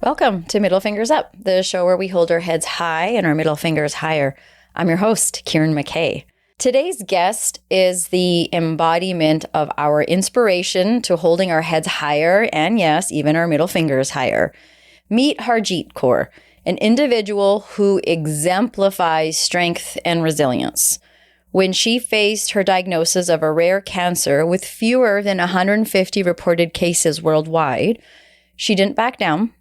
Welcome to Middle Fingers Up, the show where we hold our heads high and our middle fingers higher. I'm your host, Kieran McKay. Today's guest is the embodiment of our inspiration to holding our heads higher and, yes, even our middle fingers higher. Meet Harjeet Kaur, an individual who exemplifies strength and resilience. When she faced her diagnosis of a rare cancer with fewer than 150 reported cases worldwide, she didn't back down.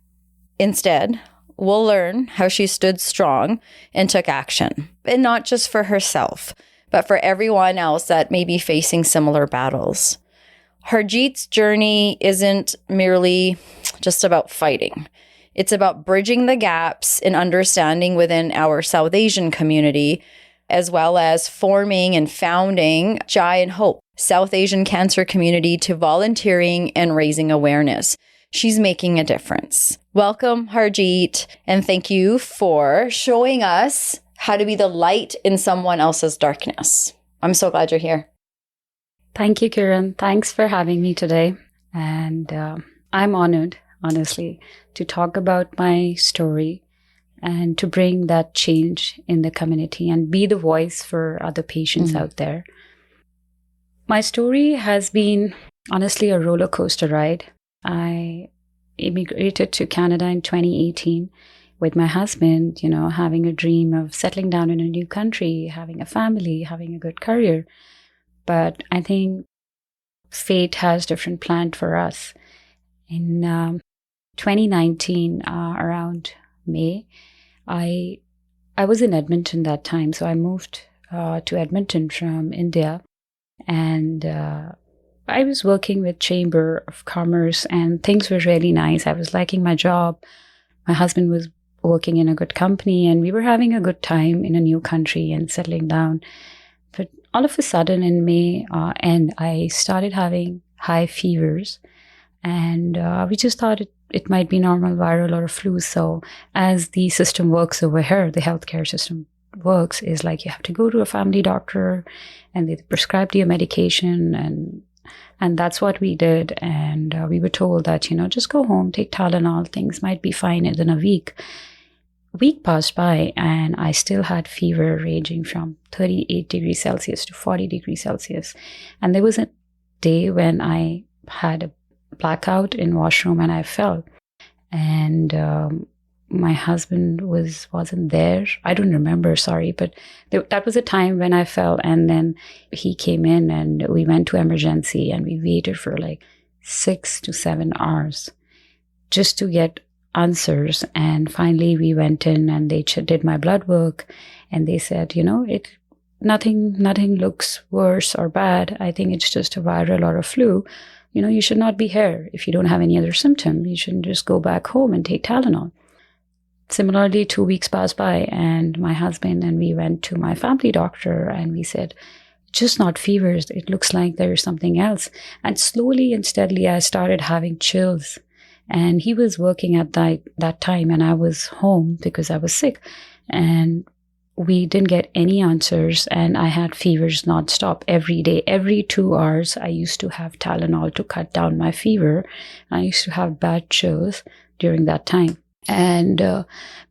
Instead, we'll learn how she stood strong and took action, and not just for herself, but for everyone else that may be facing similar battles. Harjeet's journey isn't merely just about fighting. It's about bridging the gaps in understanding within our South Asian community, as well as forming and founding Jai and Hope, South Asian Cancer Community, to volunteering and raising awareness. She's making a difference. Welcome, Harjeet, and thank you for showing us how to be the light in someone else's darkness. I'm so glad you're here. Thank you, Kieran. Thanks for having me today. And I'm honored, honestly, to talk about my story and to bring that change in the community and be the voice for other patients out there. My story has been, honestly, a roller coaster ride. I immigrated to Canada in 2018 with my husband, having a dream of settling down in a new country, having a family, having a good career. But I think fate has different planned for us. In 2019, around May, I was in Edmonton that time. So I moved to Edmonton from India, and I was working with Chamber of Commerce and things were really nice. I was liking my job. My husband was working in a good company and we were having a good time in a new country and settling down. But all of a sudden in May end, I started having high fevers and we just thought it might be normal viral or a flu. So as the system works over here, the healthcare system works is like you have to go to a family doctor and they prescribe you a medication and that's what we did. And we were told that, just go home, take Tylenol, things might be fine within a week. A week passed by and I still had fever ranging from 38 degrees Celsius to 40 degrees Celsius. And there was a day when I had a blackout in washroom and I fell. And my husband wasn't there. I don't remember, sorry, but that was a time when I fell and then he came in and we went to emergency and we waited for like 6 to 7 hours just to get answers. And finally we went in and they did my blood work and they said, nothing looks worse or bad. I think it's just a viral or a flu. You should not be here. If you don't have any other symptom, you shouldn't just go back home and take Tylenol. Similarly, 2 weeks passed by and my husband and we went to my family doctor and we said, just not fevers. It looks like there's something else. And slowly and steadily, I started having chills. And he was working at that time and I was home because I was sick. And we didn't get any answers and I had fevers nonstop every day. Every 2 hours, I used to have Tylenol to cut down my fever. I used to have bad chills during that time. And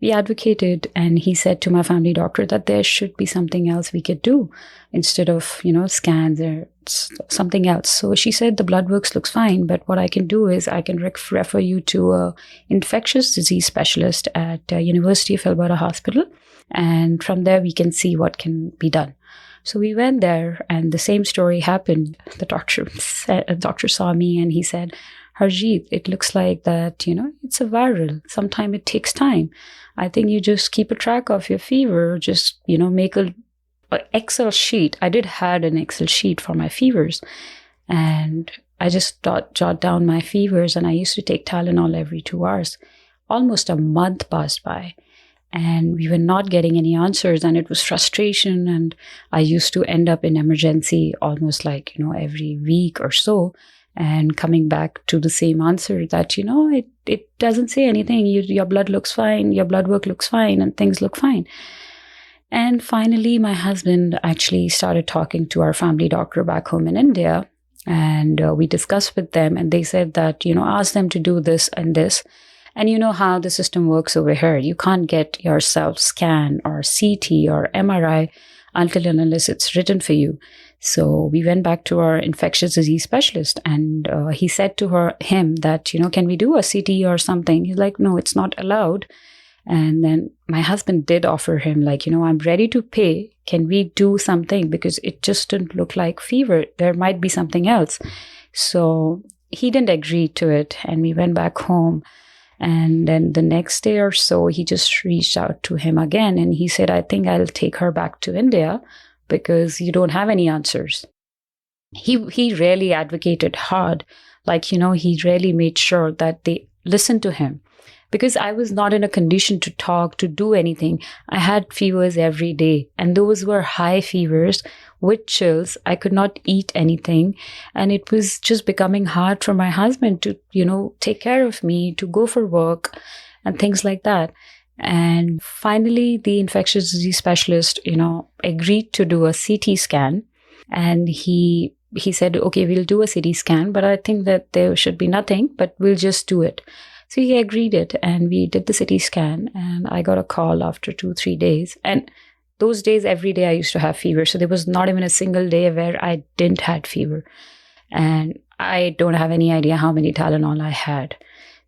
we advocated and he said to my family doctor that there should be something else we could do instead of, scans or something else. So she said the blood works looks fine, but what I can do is I can refer you to a infectious disease specialist at University of Alberta Hospital. And from there we can see what can be done. So we went there and the same story happened. The doctor saw me and he said, Harjeet, it looks like that, it's a viral. Sometimes it takes time. I think you just keep a track of your fever, just, make a Excel sheet. I did had an Excel sheet for my fevers and I just jot down my fevers and I used to take Tylenol every 2 hours. Almost a month passed by And we were not getting any answers, and it was frustration. And I used to end up in emergency almost like, every week or so, and coming back to the same answer that, it doesn't say anything. Your blood looks fine, your blood work looks fine, and things look fine. And finally, my husband actually started talking to our family doctor back home in India. And we discussed with them, and they said that, ask them to do this and this. And you know how the system works over here. You can't get yourself scan or CT or MRI until and unless it's written for you. So we went back to our infectious disease specialist, and he said to him that, can we do a CT or something? He's like, no, it's not allowed. And then my husband did offer him like, I'm ready to pay. Can we do something? Because it just didn't look like fever. There might be something else. So he didn't agree to it. And we went back home. And then the next day or so, he just reached out to him again. And he said, I think I'll take her back to India because you don't have any answers. He really advocated hard. Like, he really made sure that they listened to him. Because I was not in a condition to talk, to do anything. I had fevers every day. And those were high fevers with chills. I could not eat anything. And it was just becoming hard for my husband to, take care of me, to go for work and things like that. And finally, the infectious disease specialist, agreed to do a CT scan. And he said, okay, we'll do a CT scan, but I think that there should be nothing, but we'll just do it. So he agreed it, and we did the CT scan, and I got a call after 2-3 days. And those days, every day I used to have fever. So there was not even a single day where I didn't have fever. And I don't have any idea how many Tylenol I had.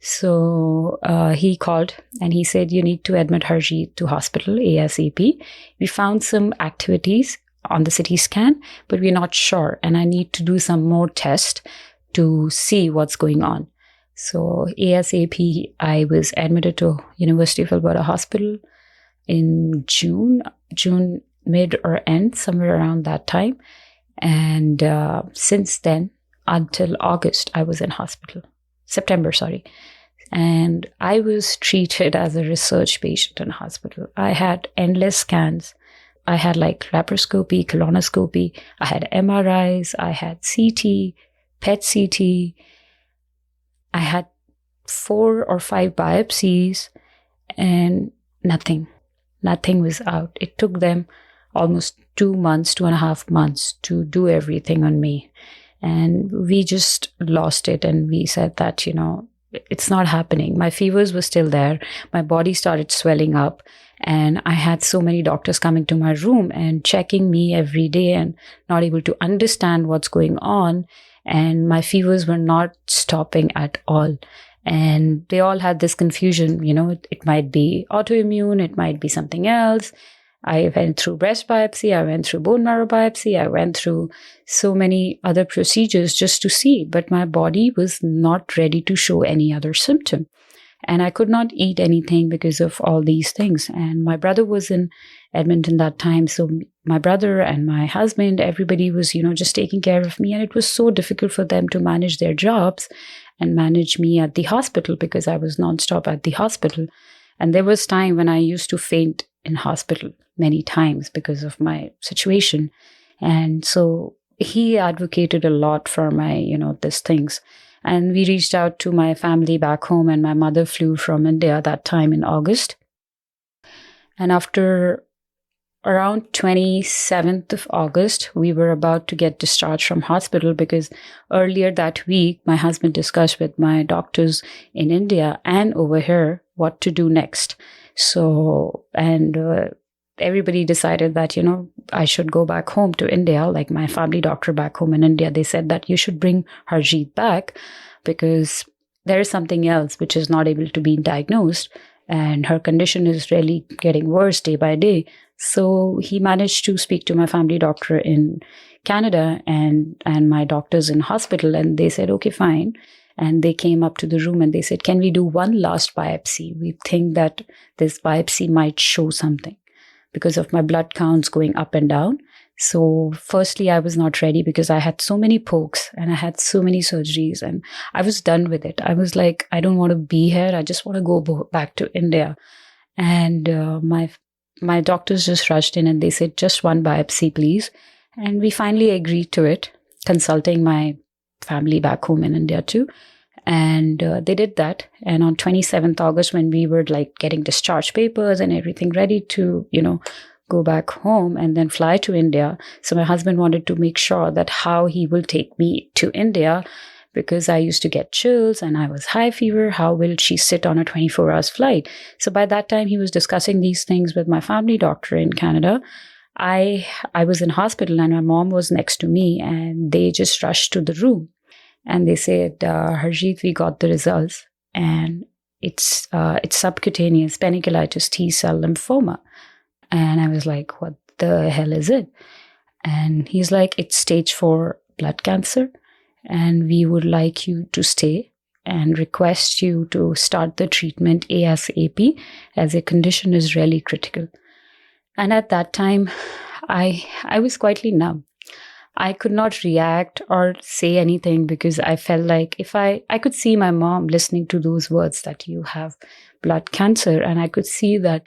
So he called and he said, you need to admit Harjeet to hospital ASAP. We found some activities on the CT scan, but we're not sure. And I need to do some more tests to see what's going on. So ASAP, I was admitted to University of Alberta Hospital in June mid or end, somewhere around that time. And since then, until August, I was in hospital. September, sorry. And I was treated as a research patient in hospital. I had endless scans. I had like laparoscopy, colonoscopy. I had MRIs. I had CT, PET CT. I had 4 or 5 biopsies, and nothing was out. It took them almost 2.5 months to do everything on me. And we just lost it. And we said that, it's not happening. My fevers were still there. My body started swelling up. And I had so many doctors coming to my room and checking me every day and not able to understand what's going on. And my fevers were not stopping at all. And they all had this confusion, it might be autoimmune, it might be something else. I went through breast biopsy, I went through bone marrow biopsy, I went through so many other procedures just to see, but my body was not ready to show any other symptom. And I could not eat anything because of all these things. And my brother was in Edmonton that time. So my brother and my husband, everybody was, just taking care of me. And it was so difficult for them to manage their jobs and manage me at the hospital because I was nonstop at the hospital. And there was time when I used to faint in hospital many times because of my situation. And so he advocated a lot for my, these things. And we reached out to my family back home, and my mother flew from India that time in August. And after around 27th of August, we were about to get discharged from hospital because earlier that week, my husband discussed with my doctors in India and over here what to do next. So, and everybody decided that, I should go back home to India, like my family doctor back home in India. They said that you should bring Harjeet back because there is something else which is not able to be diagnosed. And her condition is really getting worse day by day. So he managed to speak to my family doctor in Canada and my doctors in hospital. And they said, okay, fine. And they came up to the room and they said, can we do one last biopsy? We think that this biopsy might show something because of my blood counts going up and down. So firstly, I was not ready because I had so many pokes and I had so many surgeries and I was done with it. I was like, I don't want to be here. I just want to go back to India. And my doctors just rushed in and they said, just one biopsy, please. And we finally agreed to it, consulting my family back home in India too. And they did that. And on 27th August, when we were like getting discharge papers and everything ready to, go back home and then fly to India. So my husband wanted to make sure that how he will take me to India, because I used to get chills and I was high fever. How will she sit on a 24 hours flight? So by that time, he was discussing these things with my family doctor in Canada. I was in hospital and my mom was next to me, and they just rushed to the room and they said, Harjeet, we got the results, and it's subcutaneous panniculitis T-cell lymphoma. And I was like, what the hell is it? And he's like, it's stage 4 blood cancer, and we would like you to stay and request you to start the treatment ASAP, as a condition is really critical. And at that time, I was quietly numb. I could not react or say anything, because I felt like if I could see my mom listening to those words that you have blood cancer, and I could see that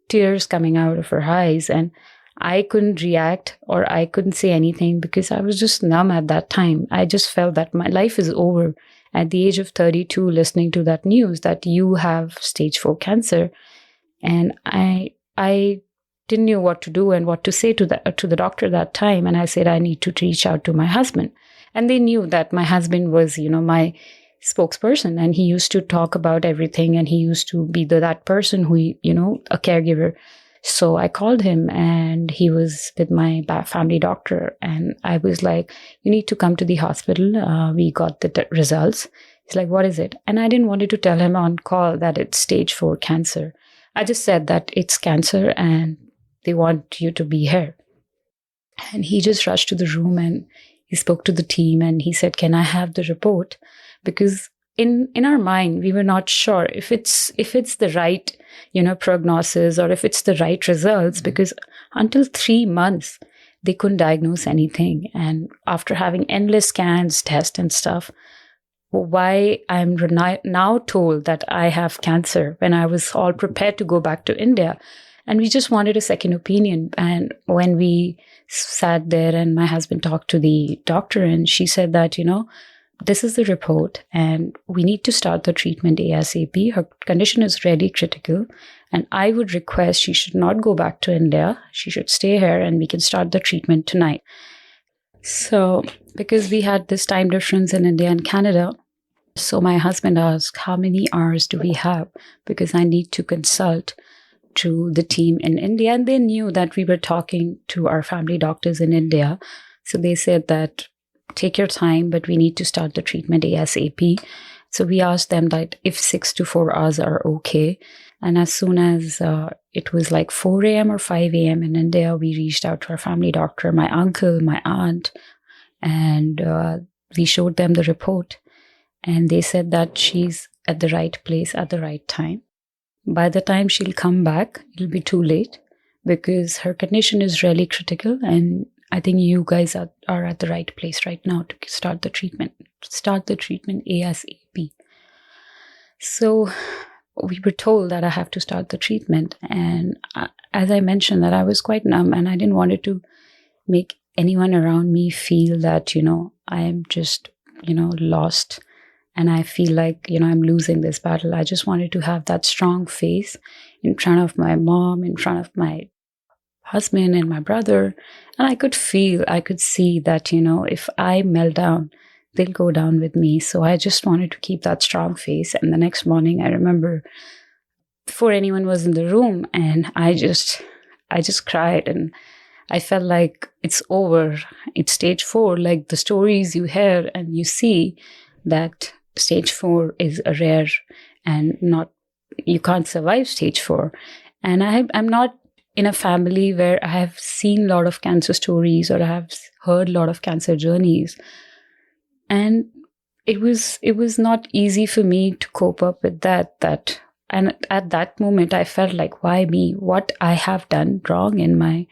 tears coming out of her eyes, and I couldn't react or I couldn't say anything because I was just numb at that time. I just felt that my life is over at the age of 32, listening to that news that you have stage 4 cancer. And I didn't know what to do and what to say to the doctor that time. And I said, I need to reach out to my husband. And they knew that my husband was, my spokesperson, and he used to talk about everything, and he used to be that person who, a caregiver. So I called him, and he was with my family doctor, and I was like, you need to come to the hospital. We got the results. He's like, what is it? And I didn't want to tell him on call that it's stage 4 cancer. I just said that it's cancer and they want you to be here. And he just rushed to the room and he spoke to the team and he said, can I have the report? Because in our mind, we were not sure if it's the right, prognosis, or if it's the right results, because until 3 months, they couldn't diagnose anything. And after having endless scans, tests and stuff, why I'm now told that I have cancer when I was all prepared to go back to India. And we just wanted a second opinion. And when we sat there and my husband talked to the doctor, and she said that, this is the report and we need to start the treatment ASAP. Her condition is really critical. And I would request she should not go back to India. She should stay here and we can start the treatment tonight. So because we had this time difference in India and Canada, so my husband asked, how many hours do we have? Because I need to consult to the team in India. And they knew that we were talking to our family doctors in India. So they said that take your time, but we need to start the treatment ASAP. So we asked them that if 6 to 4 hours are okay. And as soon as it was like 4 a.m. or 5 a.m. in India, we reached out to our family doctor, my uncle, my aunt, and we showed them the report. And they said that she's at the right place at the right time. By the time she'll come back, it'll be too late because her condition is really critical. And I think you guys are at the right place right now to start the treatment. Start the treatment ASAP. So we were told that I have to start the treatment. And as I mentioned, that I was quite numb and I didn't want it to make anyone around me feel that, I am just, lost. And I feel like, I'm losing this battle. I just wanted to have that strong face in front of my mom, in front of my husband and my brother. And I could see that, if I melt down, they'll go down with me. So I just wanted to keep that strong face. And the next morning, I remember before anyone was in the room, and I just cried and I felt like it's over. It's stage 4, like the stories you hear and you see that stage 4 is a rare and you can't survive stage 4. And I'm not in a family where I have seen a lot of cancer stories or I have heard a lot of cancer journeys. And it was not easy for me to cope up with that. And at that moment, I felt like, why me? What I have done wrong in my,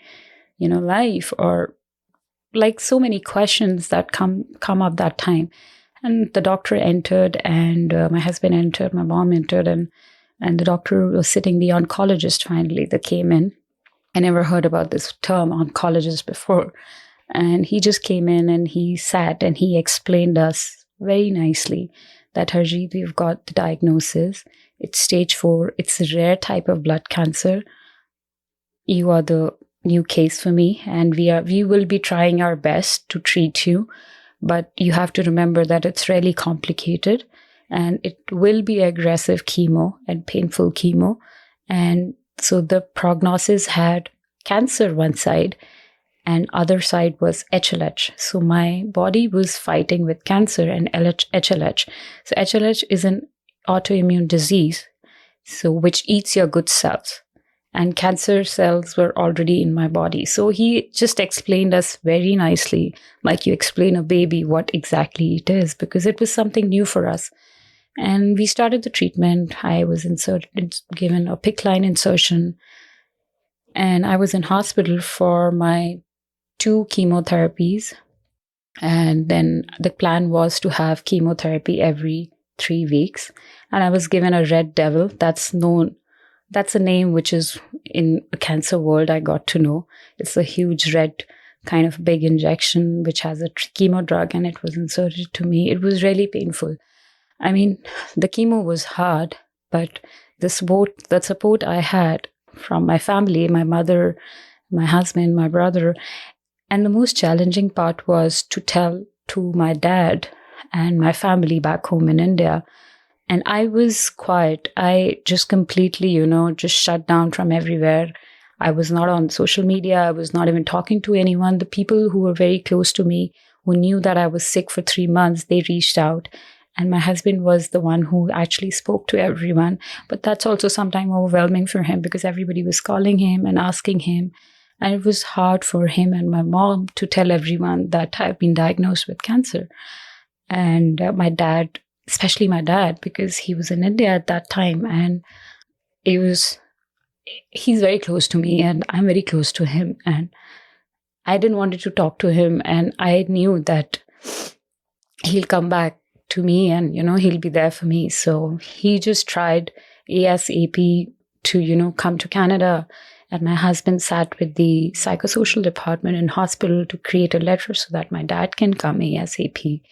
life, or like so many questions that come up that time. And the doctor entered, and my husband entered, my mom entered, and And the doctor was sitting, the oncologist finally, that came in. I never heard about this term oncologist before. And he just came in and he sat and he explained us very nicely that, Harjeet, we've got the diagnosis. It's stage 4. It's a rare type of blood cancer. You are the new case for me, and we will be trying our best to treat you. But you have to remember that it's really complicated, and it will be aggressive chemo and painful chemo. And so the prognosis had cancer one side, and other side was HLH. So my body was fighting with cancer and HLH. So HLH is an autoimmune disease, so which eats your good cells. And cancer cells were already in my body. So he just explained us very nicely, like you explain a baby, what exactly it is, because it was something new for us. And we started the treatment. I was given a PICC line insertion. And I was in hospital for my 2 chemotherapies. And then the plan was to have chemotherapy every 3 weeks. And I was given a red devil. That's a name which is in a cancer world, I got to know. It's a huge red kind of big injection which has a chemo drug, and it was inserted to me. It was really painful. I mean, the chemo was hard, but the support I had from my family, my mother, my husband, my brother. And the most challenging part was to tell to my dad and my family back home in India. And I was quiet. I just completely, just shut down from everywhere. I was not on social media. I was not even talking to anyone. The people who were very close to me, who knew that I was sick for 3 months, they reached out. And my husband was the one who actually spoke to everyone. But that's also sometimes overwhelming for him because everybody was calling him and asking him. And it was hard for him and my mom to tell everyone that I've been diagnosed with cancer. And my dad, especially my dad, because he was in India at that time. And he's very close to me and I'm very close to him. And I didn't want to talk to him. And I knew that he'll come back to me and, he'll be there for me. So he just tried ASAP to, come to Canada. And my husband sat with the psychosocial department in hospital to create a letter so that my dad can come ASAP.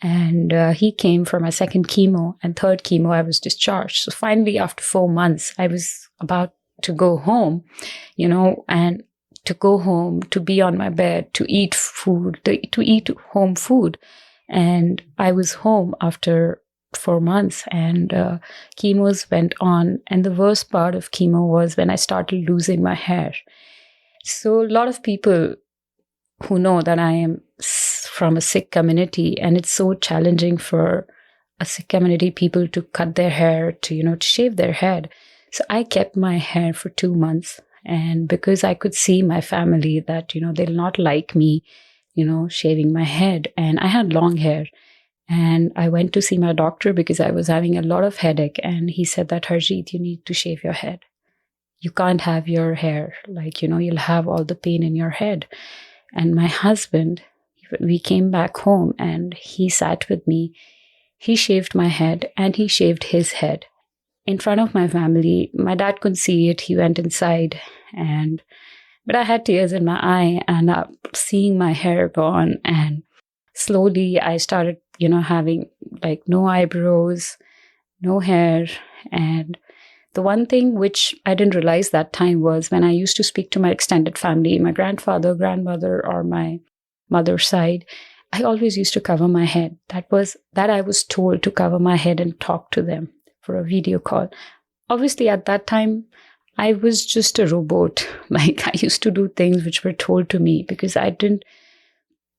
And he came for my second chemo, and third chemo, I was discharged. So finally, after 4 months, I was about to go home, and to go home, to be on my bed, to eat food, to eat home food. And I was home after 4 months, and chemos went on. And the worst part of chemo was when I started losing my hair. So a lot of people who know that I am from a Sikh community, and it's so challenging for a Sikh community people to cut their hair, to shave their head. So I kept my hair for 2 months, and because I could see my family that they'll not like me shaving my head, and I had long hair. And I went to see my doctor because I was having a lot of headache, and he said that, Harjeet, you need to shave your head. You can't have your hair you'll have all the pain in your head. And my husband, we came back home and he sat with me. He shaved my head and he shaved his head in front of my family. My dad couldn't see it. He went inside, but I had tears in my eye and seeing my hair gone. And slowly I started, having no eyebrows, no hair. And the one thing which I didn't realize that time was when I used to speak to my extended family, my grandfather, grandmother, or my mother's side, I always used to cover my head. That I was told to cover my head and talk to them for a video call. Obviously, at that time, I was just a robot. I used to do things which were told to me because I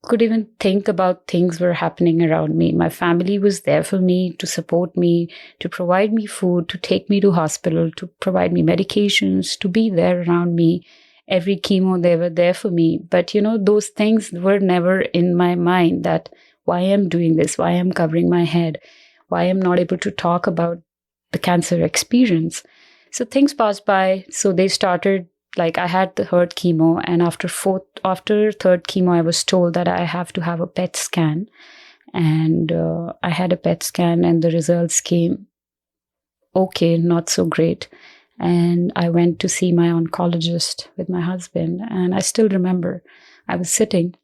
could even think about things were happening around me. My family was there for me, to support me, to provide me food, to take me to hospital, to provide me medications, to be there around me. Every chemo, they were there for me. But, those things were never in my mind, that why I'm doing this, why I'm covering my head, why I'm not able to talk about the cancer experience. So things passed by. So they started, I had the third chemo, and after third chemo, I was told that I have to have a PET scan. And I had a PET scan, and the results came okay, not so great. And I went to see my oncologist with my husband. And I still remember I was sitting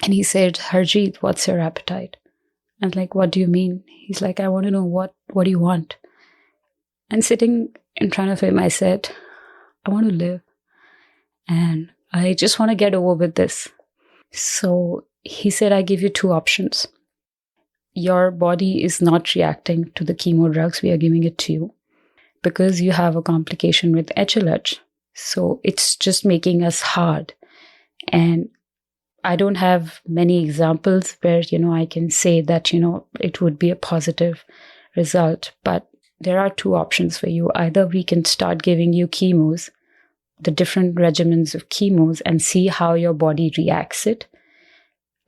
and he said, Harjeet, what's your appetite? I was like, what do you mean? He's like, I want to know what do you want? And sitting in front of him, I said, I want to live. And I just want to get over with this. So he said, I give you two options. Your body is not reacting to the chemo drugs. We are giving it to you because you have a complication with HLH. So it's just making us hard. And I don't have many examples where, I can say that, it would be a positive result. But there are two options for you. Either we can start giving you chemos, the different regimens of chemos, and see how your body reacts it.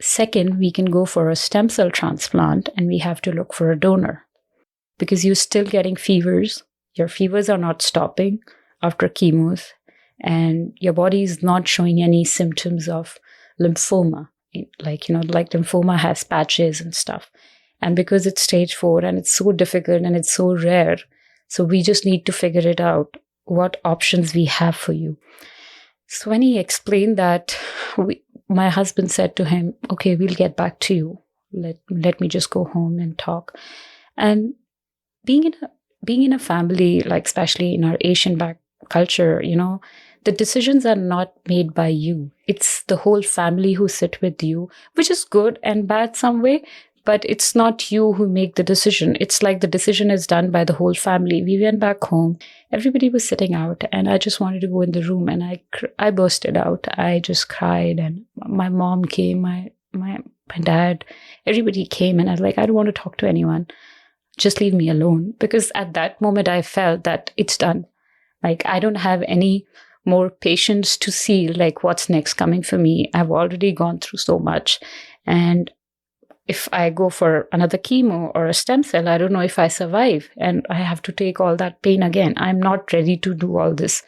Second, we can go for a stem cell transplant, and we have to look for a donor because you're still getting fevers. Your fevers are not stopping after chemos, and your body is not showing any symptoms of lymphoma. Like lymphoma has patches and stuff. And because it's stage 4 and it's so difficult and it's so rare, so we just need to figure it out, what options we have for you. So when he explained that, my husband said to him, okay, we'll get back to you. Let me just go home and talk. And being in a family, like especially in our Asian back culture, the decisions are not made by you. It's the whole family who sit with you, which is good and bad some way, but it's not you who make the decision. It's like the decision is done by the whole family. We went back home. Everybody was sitting out and I just wanted to go in the room and I bursted out. I just cried and my mom came, my dad, everybody came and I was like, I don't want to talk to anyone. Just leave me alone. Because at that moment I felt that it's done. Like I don't have any more patience to see like what's next coming for me. I've already gone through so much. And if I go for another chemo or a stem cell, I don't know if I survive and I have to take all that pain again. I'm not ready to do all this.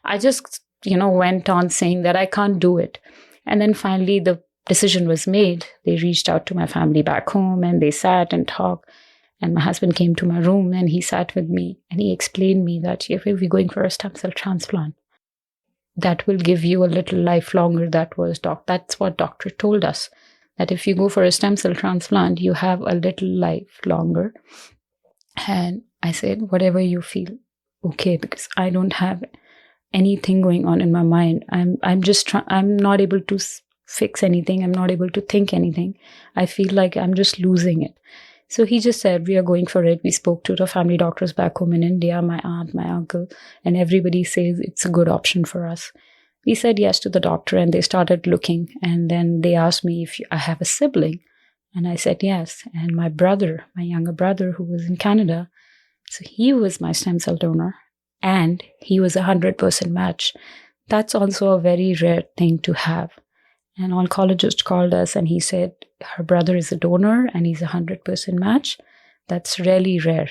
I just, went on saying that I can't do it. And then finally the decision was made. They reached out to my family back home and they sat and talked. And my husband came to my room and he sat with me and he explained me that if we're going for a stem cell transplant, that will give you a little life longer. That's what doctor told us. That if you go for a stem cell transplant, you have a little life longer. And I said, whatever you feel, okay, because I don't have anything going on in my mind. I'm not able to fix anything. I'm not able to think anything. I feel like I'm just losing it. So he just said, we are going for it. We spoke to the family doctors back home in India, my aunt, my uncle, and everybody says it's a good option for us. We said yes to the doctor and they started looking. And then they asked me if I have a sibling. And I said yes. And my brother, my younger brother who was in Canada, so he was my stem cell donor and he was 100% match. That's also a very rare thing to have. An oncologist called us and he said, her brother is a donor and he's 100% match. That's really rare,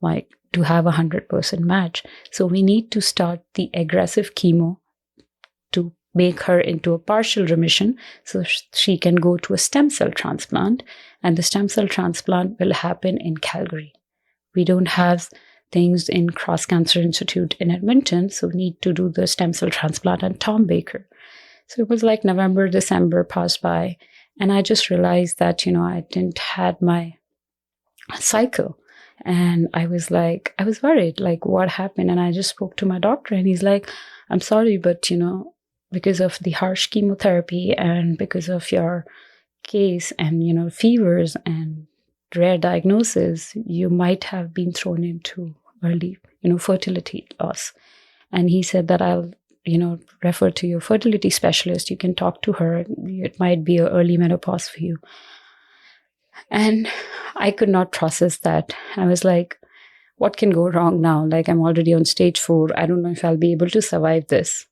like to have 100% match. So we need to start the aggressive chemo to make her into a partial remission so she can go to a stem cell transplant. And the stem cell transplant will happen in Calgary. We don't have things in Cross Cancer Institute in Edmonton, so we need to do the stem cell transplant at Tom Baker. So it was like November, December passed by. And I just realized that, I didn't had my cycle. And I was worried, like what happened? And I just spoke to my doctor and he's like, I'm sorry, but, because of the harsh chemotherapy and because of your case and, fevers and rare diagnosis, you might have been thrown into early, fertility loss. And he said that I'll refer to your fertility specialist. You can talk to her. It might be an early menopause for you. And I could not process that. I was like, what can go wrong now? Like I'm already on stage 4. I don't know if I'll be able to survive this.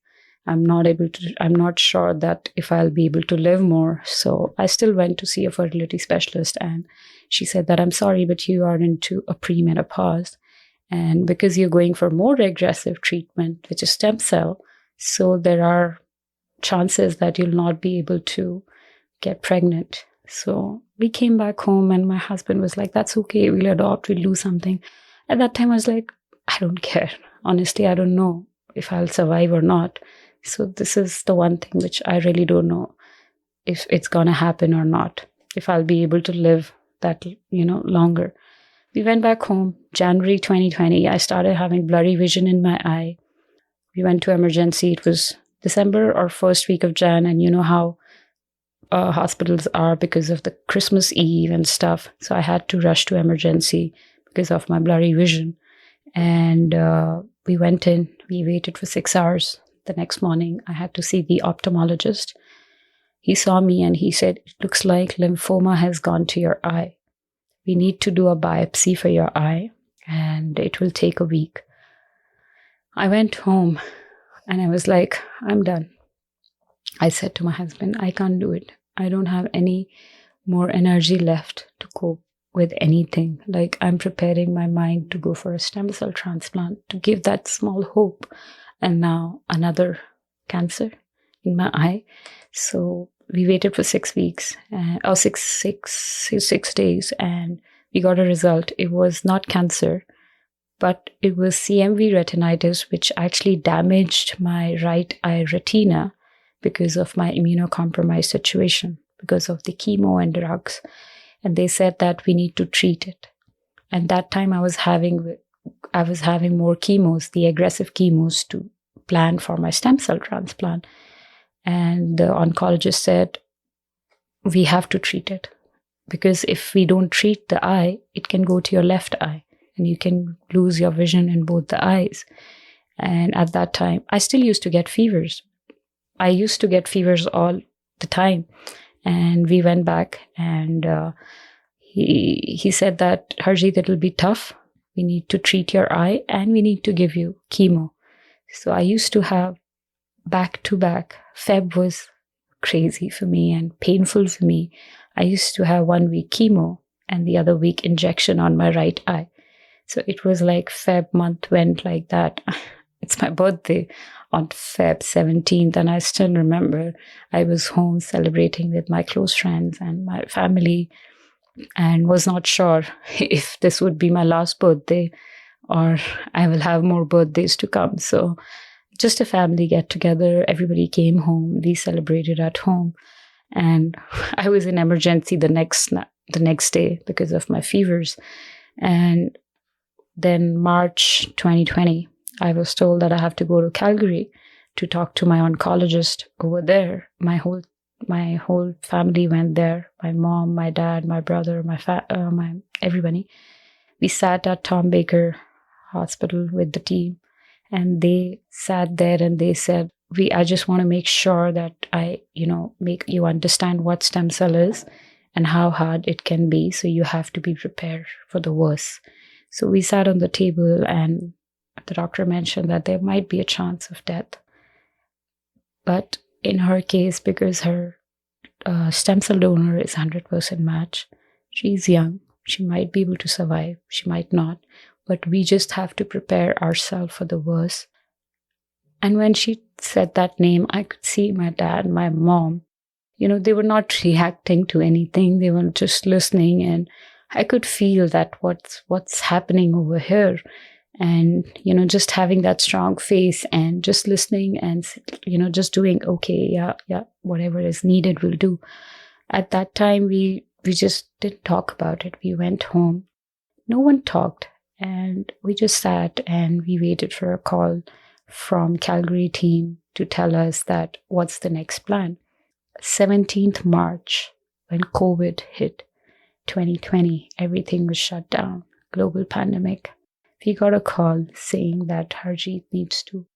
I'm not sure that if I'll be able to live more. So I still went to see a fertility specialist and she said that I'm sorry, but you are into a premenopause. And because you're going for more aggressive treatment, which is stem cell, so there are chances that you'll not be able to get pregnant. So we came back home and my husband was like, that's okay, we'll adopt, we'll do something. At that time, I was like, I don't care. Honestly, I don't know if I'll survive or not. So this is the one thing which I really don't know if it's going to happen or not, if I'll be able to live that, longer. We went back home, January 2020. I started having blurry vision in my eye. We went to emergency. It was December or first week of Jan. And you know how hospitals are because of the Christmas Eve and stuff. So I had to rush to emergency because of my blurry vision. And we went in. We waited for 6 hours. The next morning, I had to see the ophthalmologist. He saw me and he said, it looks like lymphoma has gone to your eye. We need to do a biopsy for your eye and it will take a week. I went home and I was like, I'm done. I said to my husband, I can't do it. I don't have any more energy left to cope with anything. Like, I'm preparing my mind to go for a stem cell transplant to give that small hope. And now another cancer in my eye. So we waited for 6 weeks, 6 days, and we got a result. It was not cancer, but it was CMV retinitis, which actually damaged my right eye retina because of my immunocompromised situation, because of the chemo and drugs. And they said that we need to treat it. And that time I was having more chemos, the aggressive chemos, to plan for my stem cell transplant. And the oncologist said, we have to treat it, because if we don't treat the eye, it can go to your left eye and you can lose your vision in both the eyes. And at that time, I still used to get fevers. I used to get fevers all the time. And we went back and he said that, Harjeet, it'll be tough. We need to treat your eye and we need to give you chemo. So I used to have back-to-back. Feb was crazy for me and painful for me. I used to have 1 week chemo and the other week injection on my right eye. So it was like Feb month went like that. It's my birthday on Feb 17th, and I still remember I was home celebrating with my close friends and my family and was not sure if this would be my last birthday or I will have more birthdays to come. So just a family get together. Everybody came home. We celebrated at home. And I was in emergency the next day because of my fevers. And then March 2020, I was told that I have to go to Calgary to talk to my oncologist over there. My whole family went there. My mom, my dad, my brother, my everybody. We sat at Tom Baker Hospital with the team. And they sat there and they said, I just want to make sure that I, make you understand what stem cell is and how hard it can be. So you have to be prepared for the worst. So we sat on the table and the doctor mentioned that there might be a chance of death. But in her case, because her stem cell donor is 100% match, she's young. She might be able to survive. She might not. But we just have to prepare ourselves for the worst. And when she said that name, I could see my dad, my mom, they were not reacting to anything. They were just listening. And I could feel that what's happening over here. And, just having that strong face and just listening and, just doing, okay, yeah, whatever is needed, we'll do. At that time, we just didn't talk about it. We went home. No one talked. And we just sat and we waited for a call from Calgary team to tell us that what's the next plan. 17th March, when COVID hit 2020, everything was shut down, global pandemic. We got a call saying that Harjeet needs to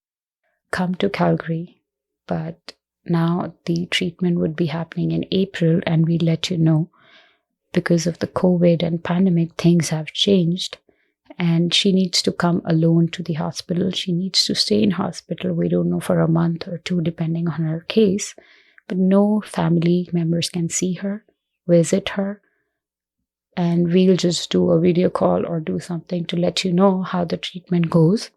come to Calgary, but now the treatment would be happening in April and we'll let you know. Because of the COVID and pandemic, things have changed. And she needs to come alone to the hospital. She needs to stay in hospital. We don't know, for a month or two, depending on her case. But no family members can see her, visit her. And we'll just do a video call or do something to let you know how the treatment goes.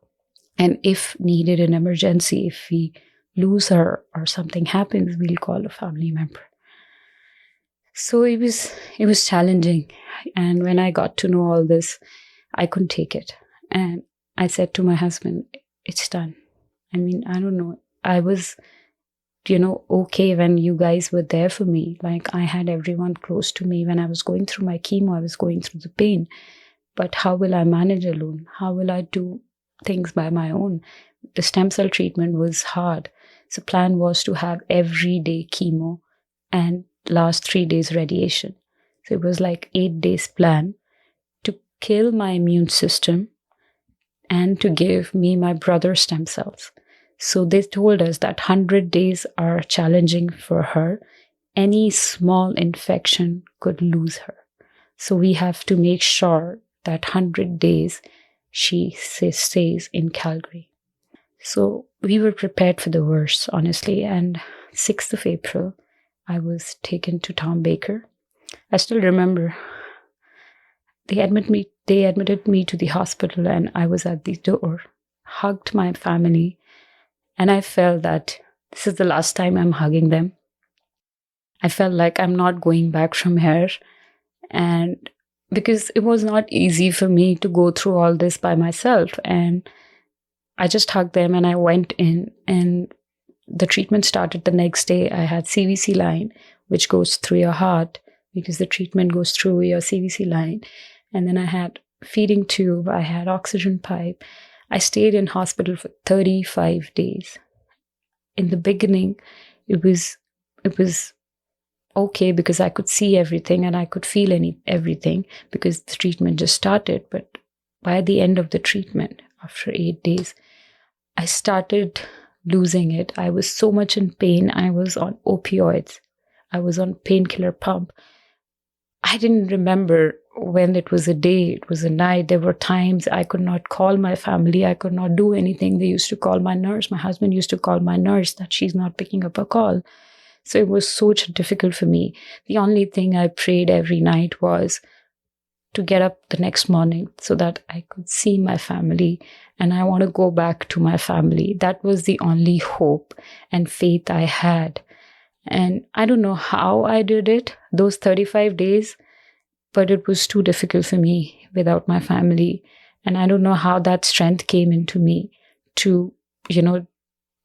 And if needed in emergency, if we lose her or something happens, we'll call a family member. So it was challenging. And when I got to know all this, I couldn't take it. And I said to my husband, it's done. I mean, I don't know. I was, okay when you guys were there for me. Like, I had everyone close to me. When I was going through my chemo, I was going through the pain. But how will I manage alone? How will I do things by my own? The stem cell treatment was hard. So plan was to have everyday chemo and last 3 days radiation. So it was like 8 days plan to kill my immune system and to give me my brother's stem cells. So they told us that 100 days are challenging for her. Any small infection could lose her. So we have to make sure that 100 days she stays in Calgary. So we were prepared for the worst, honestly. And 6th of April, I was taken to Tom Baker. I still remember they admitted me to the hospital, and I was at the door, hugged my family, and I felt that this is the last time I'm hugging them. I felt like I'm not going back from here. And because it was not easy for me to go through all this by myself. And I just hugged them and I went in, and the treatment started the next day. I had CVC line, which goes through your heart because the treatment goes through your CVC line. And then I had feeding tube. I had oxygen pipe. I stayed in hospital for 35 days. In the beginning, it was okay because I could see everything and I could feel everything because the treatment just started. But by the end of the treatment, after 8 days, I started losing it. I was so much in pain. I was on opioids. I was on painkiller pump. I didn't remember when it was a day, it was a night. There were times I could not call my family. I could not do anything. They used to call my nurse. My husband used to call my nurse that she's not picking up a call. So it was so difficult for me. The only thing I prayed every night was to get up the next morning so that I could see my family, and I want to go back to my family. That was the only hope and faith I had. And I don't know how I did it, those 35 days, but it was too difficult for me without my family. And I don't know how that strength came into me to,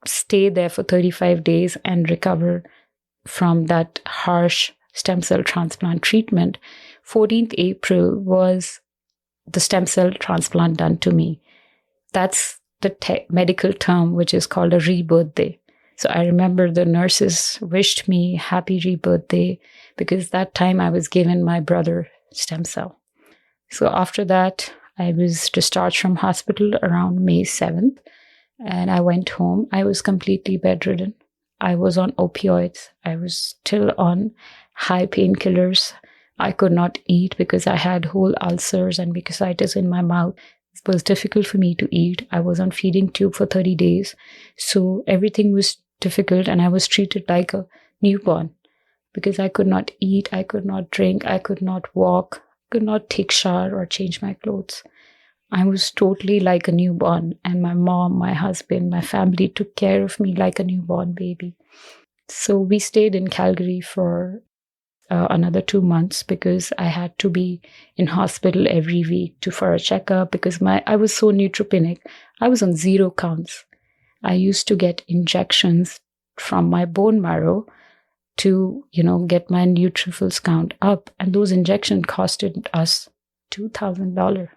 stay there for 35 days and recover from that harsh stem cell transplant treatment. 14th April was the stem cell transplant done to me. That's the medical term, which is called a rebirth day. So I remember the nurses wished me happy rebirth day because that time I was given my brother stem cell. So after that, I was discharged from hospital around May 7th and I went home. I was completely bedridden. I was on opioids. I was still on high painkillers. I could not eat because I had whole ulcers and mucositis in my mouth. It was difficult for me to eat. I was on feeding tube for 30 days. So everything was difficult and I was treated like a newborn because I could not eat, I could not drink, I could not walk, could not take shower or change my clothes. I was totally like a newborn, and my mom, my husband, my family took care of me like a newborn baby. So we stayed in Calgary for another 2 months because I had to be in hospital every week for a checkup because I was so neutropenic. I was on 0 counts. I used to get injections from my bone marrow to, get my neutrophils count up. And those injections costed us $2,000.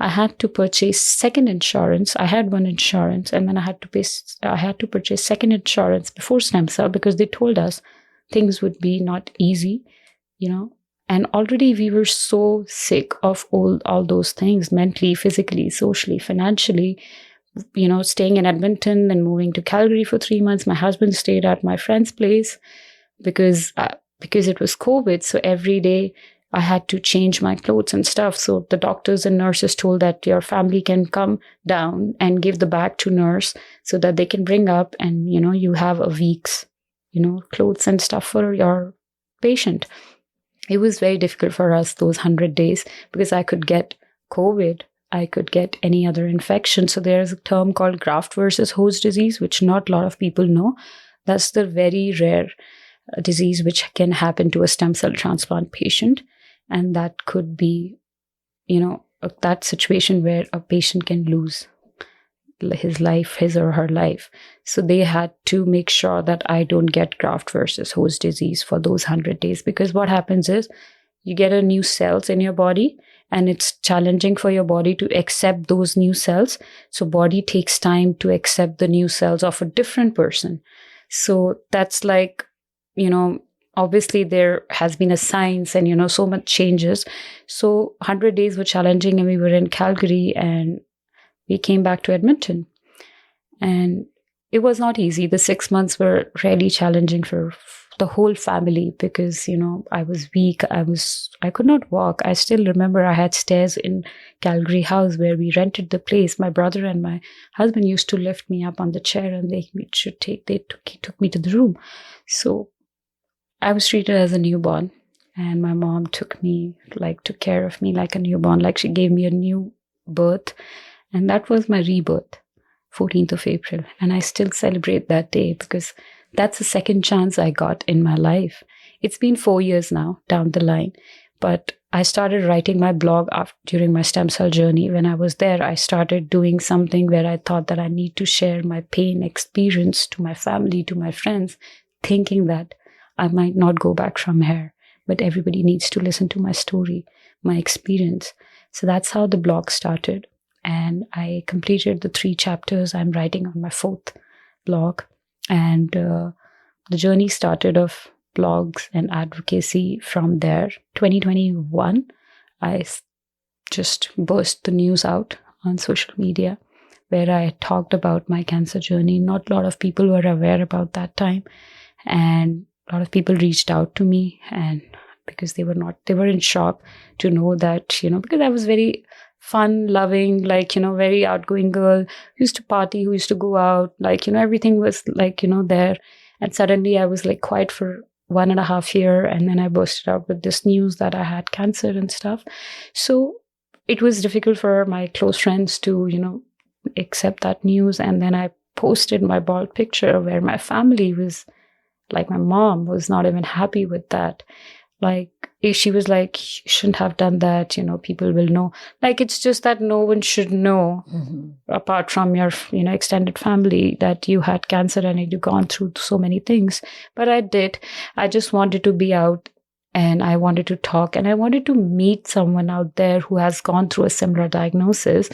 I had to purchase second insurance. I had one insurance, and then I had to purchase second insurance before stem cell because they told us things would be not easy, And already we were so sick of all those things, mentally, physically, socially, financially. Staying in Edmonton, then moving to Calgary for 3 months. My husband stayed at my friend's place because it was COVID. So every day I had to change my clothes and stuff. So the doctors and nurses told that your family can come down and give the bag to nurse so that they can bring up and, you have a week's, clothes and stuff for your patient. It was very difficult for us those 100 days because I could get COVID. I could get any other infection. So there's a term called graft versus host disease, which not a lot of people know. That's the very rare disease which can happen to a stem cell transplant patient. And that could be, that situation where a patient can lose his or her life. So they had to make sure that I don't get graft versus host disease for those 100 days. Because what happens is you get a new cells in your body, and it's challenging for your body to accept those new cells. So body takes time to accept the new cells of a different person. So that's like, obviously there has been a science and, so much changes. So 100 days were challenging, and we were in Calgary, and we came back to Edmonton. And it was not easy. The 6 months were really challenging for the whole family because, I was weak. I could not walk. I still remember I had stairs in Calgary house where we rented the place. My brother and my husband used to lift me up on the chair, and they took me to the room. So I was treated as a newborn, and my mom took care of me like a newborn, like she gave me a new birth. And that was my rebirth, 14th of April. And I still celebrate that day because that's the second chance I got in my life. It's been 4 years now down the line, but I started writing my blog during my stem cell journey. When I was there, I started doing something where I thought that I need to share my pain experience to my family, to my friends, thinking that I might not go back from here, but everybody needs to listen to my story, my experience. So that's how the blog started. And I completed the 3 chapters. I'm writing on my 4th blog. And the journey started of blogs and advocacy from there. 2021, I just burst the news out on social media where I talked about my cancer journey. Not a lot of people were aware about that time. And a lot of people reached out to me, and because they were in shock to know that, because I was very fun loving, very outgoing girl who used to party, who used to go out, everything was there. And suddenly I was quiet for 1.5 years, and then I bursted out with this news that I had cancer and stuff. So it was difficult for my close friends to, accept that news. And then I posted my bald picture where my family was, my mom was not even happy with that. She was like, you shouldn't have done that, people will know. It's just that no one should know, apart from your, extended family, that you had cancer and you've gone through so many things. But I did. I just wanted to be out, and I wanted to talk, and I wanted to meet someone out there who has gone through a similar diagnosis,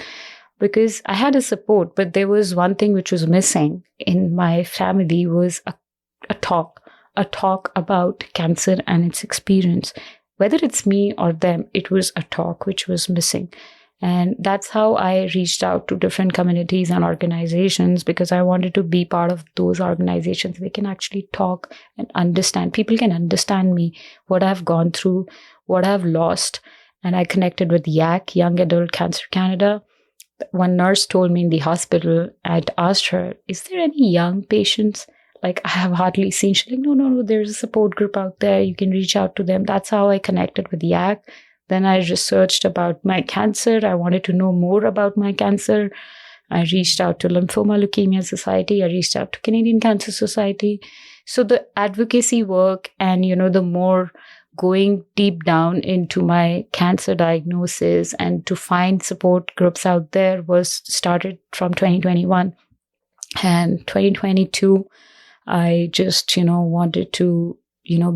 because I had a support, but there was one thing which was missing in my family was a talk about cancer and its experience. Whether it's me or them, it was a talk which was missing. And that's how I reached out to different communities and organizations, because I wanted to be part of those organizations. We can actually talk and understand. People can understand me, what I've gone through, what I've lost. And I connected with YAC, Young Adult Cancer Canada. One nurse told me in the hospital, I'd asked her, is there any young patients? I have hardly seen. She's like, no, there's a support group out there. You can reach out to them. That's how I connected with YAC. Then I researched about my cancer. I wanted to know more about my cancer. I reached out to Lymphoma Leukemia Society. I reached out to Canadian Cancer Society. So the advocacy work and, the more going deep down into my cancer diagnosis and to find support groups out there was started from 2021. And 2022, I just, wanted to,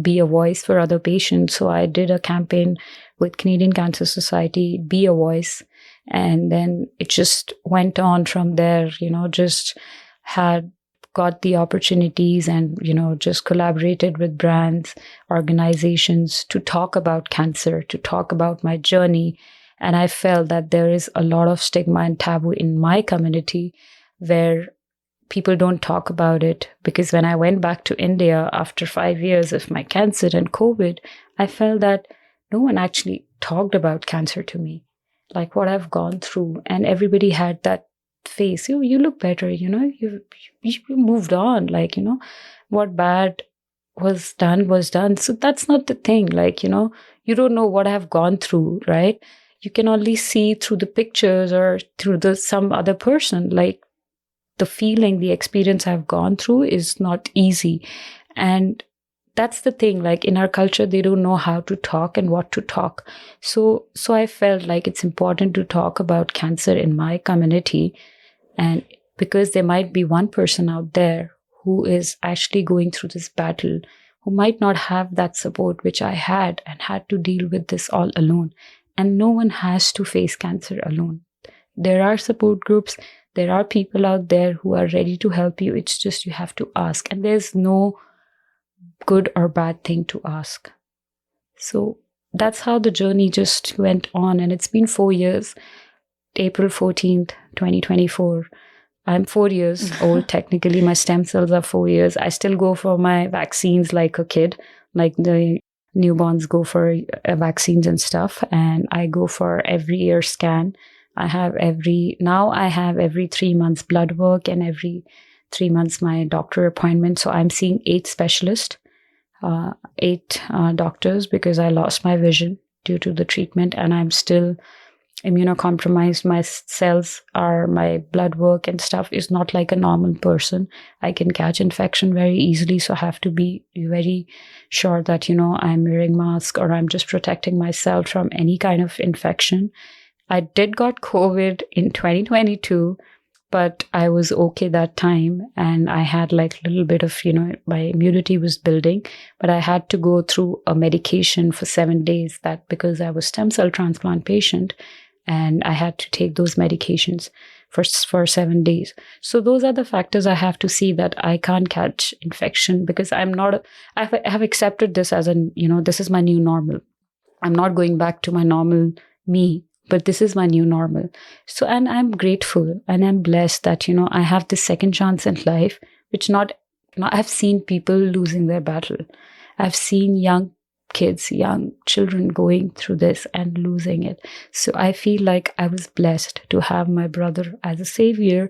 be a voice for other patients. So I did a campaign with Canadian Cancer Society, Be a Voice. And then it just went on from there, just had got the opportunities and, just collaborated with brands, organizations to talk about cancer, to talk about my journey. And I felt that there is a lot of stigma and taboo in my community where people don't talk about it. Because when I went back to India after 5 years of my cancer and COVID, I felt that no one actually talked about cancer to me, what I've gone through. And everybody had that face, you look better, you moved on, what bad was done. So that's not the thing, you don't know what I've gone through, right? You can only see through the pictures or through some other person, the feeling, the experience I've gone through is not easy. And that's the thing, like in our culture, they don't know how to talk and what to talk. So I felt like it's important to talk about cancer in my community. And because there might be one person out there who is actually going through this battle, who might not have that support which I had and had to deal with this all alone. And no one has to face cancer alone. There are support groups. There are people out there who are ready to help you. It's just you have to ask. And there's no good or bad thing to ask. So that's how the journey just went on. And it's been 4 years. April 14th, 2024. I'm 4 years old. Technically, my stem cells are 4 years. I still go for my vaccines like a kid, like the newborns go for vaccines and stuff. And I go for every year scan. I have every 3 months blood work and every 3 months my doctor appointment. So I'm seeing 8 specialists, 8 doctors, because I lost my vision due to the treatment and I'm still immunocompromised. My cells are, my blood work and stuff is not like a normal person. I can catch infection very easily. So I have to be very sure that, I'm wearing mask or I'm just protecting myself from any kind of infection. I did got COVID in 2022, but I was okay that time. And I had like a little bit of, my immunity was building, but I had to go through a medication for 7 days, that because I was stem cell transplant patient and I had to take those medications for 7 days. So those are the factors I have to see, that I can't catch infection because I have accepted this as this is my new normal. I'm not going back to my normal me, but this is my new normal. So, and I'm grateful and I'm blessed that, I have this second chance in life, which I've seen people losing their battle. I've seen young kids, young children going through this and losing it. So I feel like I was blessed to have my brother as a savior